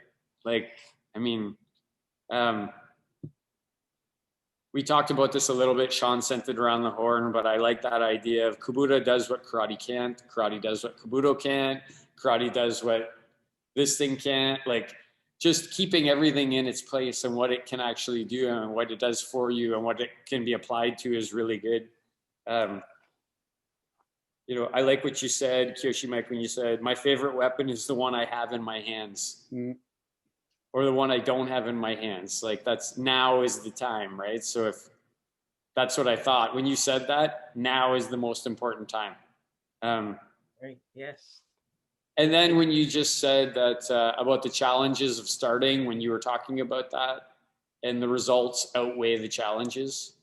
[SPEAKER 3] Like, I mean, we talked about this a little bit. Sean sent it around the horn, but I like that idea of Kobudo does what karate can't. Karate does what Kobudo can't. Karate does what this thing can't. Like, just keeping everything in its place and what it can actually do and what it does for you and what it can be applied to is really good. You know, I like what you said, Kyoshi Mike, when you said, my favorite weapon is the one I have in my hands. Or the one I don't have in my hands. Like now is the time, right? So if that's what I thought, when you said that, now is the most important time.
[SPEAKER 5] Right. Yes.
[SPEAKER 3] And then when you just said that about the challenges of starting, when you were talking about that and the results outweigh the challenges,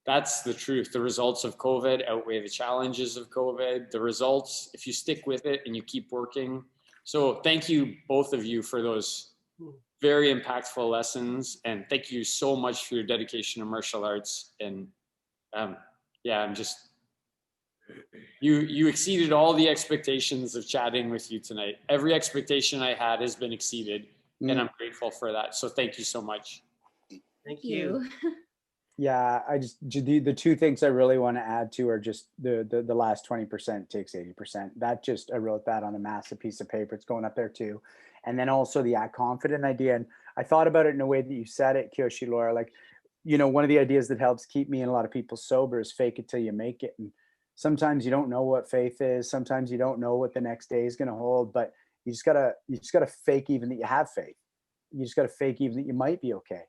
[SPEAKER 3] that's the truth. The results of COVID outweigh the challenges of COVID. The results, if you stick with it and you keep working, So thank you, both of you, for those very impactful lessons. And thank you so much for your dedication to martial arts. And yeah, I'm just, you exceeded all the expectations of chatting with you tonight. Every expectation I had has been exceeded, and I'm grateful for that. So thank you so much.
[SPEAKER 5] Thank you.
[SPEAKER 1] Yeah, the two things I really want to add to are just the last 20% takes 80%. That just, I wrote that on a massive piece of paper. It's going up there too. And then also the act confident idea. And I thought about it in a way that you said it, Kyoshi Laura, like, you know, one of the ideas that helps keep me and a lot of people sober is fake it till you make it. And sometimes you don't know what faith is. Sometimes you don't know what the next day is going to hold, but you just gotta fake even that you have faith. You just gotta fake even that you might be okay.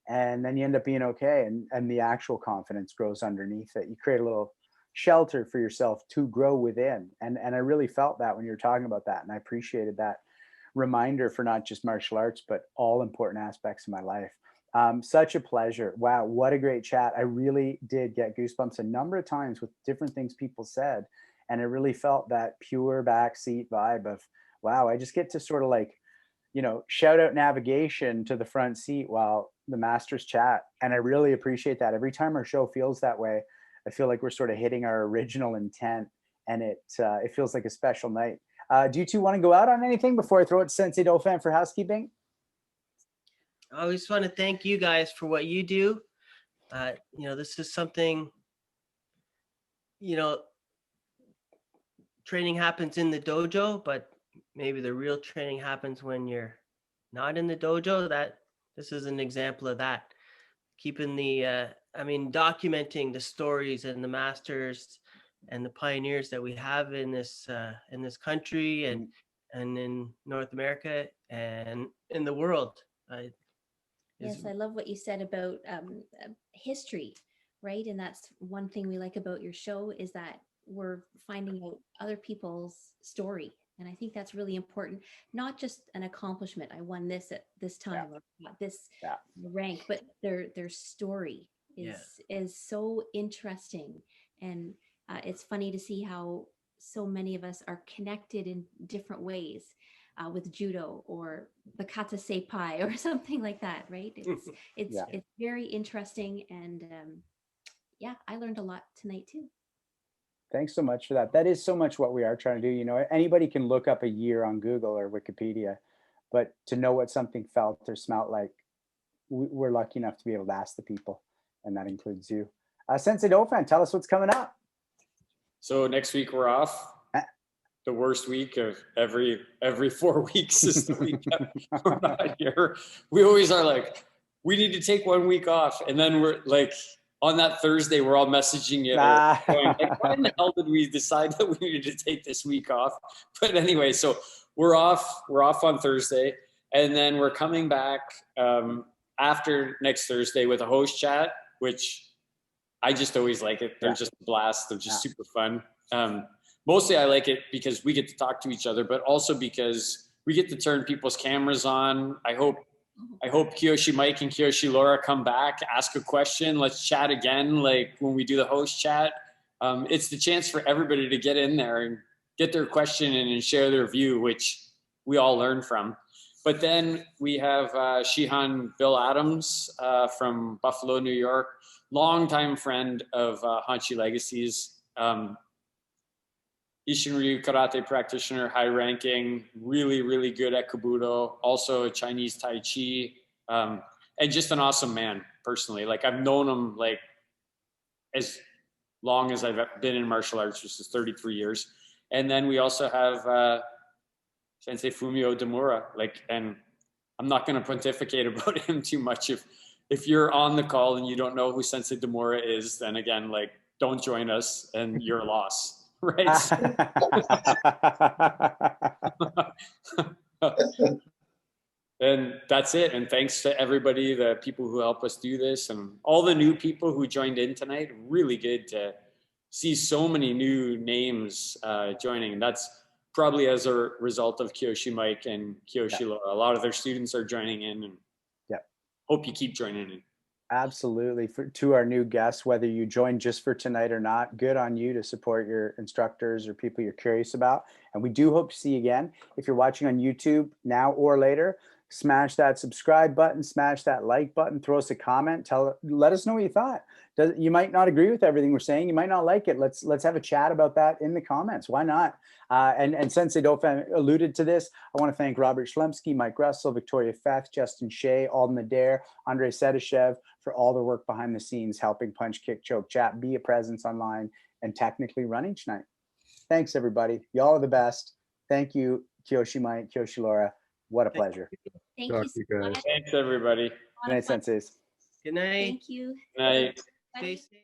[SPEAKER 1] And then you end up being okay, and the actual confidence grows underneath it. You create a little shelter for yourself to grow within, and I really felt that when you were talking about that, and I appreciated that reminder for not just martial arts but all important aspects of my life. Such a pleasure. Wow, what a great chat. I really did get goosebumps a number of times with different things people said, and I really felt that pure backseat vibe of, wow, I just get to sort of like, you know, shout out navigation to the front seat while the masters chat. And I really appreciate that. Every time our show feels that way, I feel like we're sort of hitting our original intent, and it feels like a special night. Do you two want to go out on anything before I throw it to Sensei Dauphin for housekeeping?
[SPEAKER 5] I just want to thank you guys for what you do. You know, this is something, you know, training happens in the dojo, but maybe the real training happens when you're not in the dojo. That this is an example of that. Keeping the, documenting the stories and the masters and the pioneers that we have in this country and in North America and in the world.
[SPEAKER 4] Yes, I love what you said about history, right? And that's one thing we like about your show is that we're finding out other people's story. And I think that's really important, not just an accomplishment. I won this at this time or got this rank, but their story is so interesting. And it's funny to see how so many of us are connected in different ways. With judo or the kata seipai or something like that, right? It's very interesting, and I learned a lot tonight too.
[SPEAKER 1] Thanks so much for that. That is so much what we are trying to do. You know, anybody can look up a year on Google or Wikipedia, but to know what something felt or smelt like, we're lucky enough to be able to ask the people, and that includes you. Sensei Dauphin, tell us what's coming up.
[SPEAKER 3] So next week we're off. The worst week of every 4 weeks is the week that we're not here. We always are like, we need to take 1 week off. And then we're like, on that Thursday, we're all messaging you. Going, like, why in the hell did we decide that we needed to take this week off? But anyway, so we're off on Thursday. And then we're coming back after next Thursday with a host chat, which I just always like it. They're just a blast. They're just super fun. Mostly I like it because we get to talk to each other, but also because we get to turn people's cameras on. I hope Kyoshi Mike and Kyoshi Laura come back, ask a question. Let's chat again, like when we do the host chat. It's the chance for everybody to get in there and get their question in and share their view, which we all learn from. But then we have Shihan Bill Adams from Buffalo, New York, longtime friend of Hanshi Legacies. Ishinryu karate practitioner, high ranking, really, really good at Kobudo, also a Chinese Tai Chi, and just an awesome man personally. Like I've known him like as long as I've been in martial arts, which is 33 years. And then we also have Sensei Fumio Demura, and I'm not going to pontificate about him too much. If you're on the call and you don't know who Sensei Demura is, then again, don't join us and you're a loss. Right. And that's it. And thanks to everybody, the people who help us do this and all the new people who joined in tonight. Really good to see so many new names joining. And that's probably as a result of Kyoshi Mike and Kyoshi Laura. A lot of their students are joining in, and hope you keep joining in.
[SPEAKER 1] Absolutely. To our new guests, whether you join just for tonight or not, good on you to support your instructors or people you're curious about. And we do hope to see you again. If you're watching on YouTube now or later, smash that subscribe button, smash that like button, throw us a comment, let us know what you thought. You might not agree with everything we're saying. You might not like it. Let's have a chat about that in the comments. Why not? And Sensei Dauphin alluded to this. I want to thank Robert Schlemsky, Mike Russell, Victoria Feth, Justin Shea, Alden Adair, Andrei Sedashev for all the work behind the scenes, helping Punch, Kick, Choke, Chat be a presence online and technically run each night. Thanks, everybody. Y'all are the best. Thank you, Kyoshi Mike, Kyoshi Laura. What a pleasure.
[SPEAKER 4] Thank
[SPEAKER 7] Talk
[SPEAKER 4] you
[SPEAKER 7] to you
[SPEAKER 4] so
[SPEAKER 7] guys.
[SPEAKER 4] much.
[SPEAKER 3] Thanks, everybody.
[SPEAKER 1] Good night, senseis.
[SPEAKER 5] Good night.
[SPEAKER 4] Thank you.
[SPEAKER 3] Night.
[SPEAKER 5] Stay
[SPEAKER 4] Bye.
[SPEAKER 5] safe.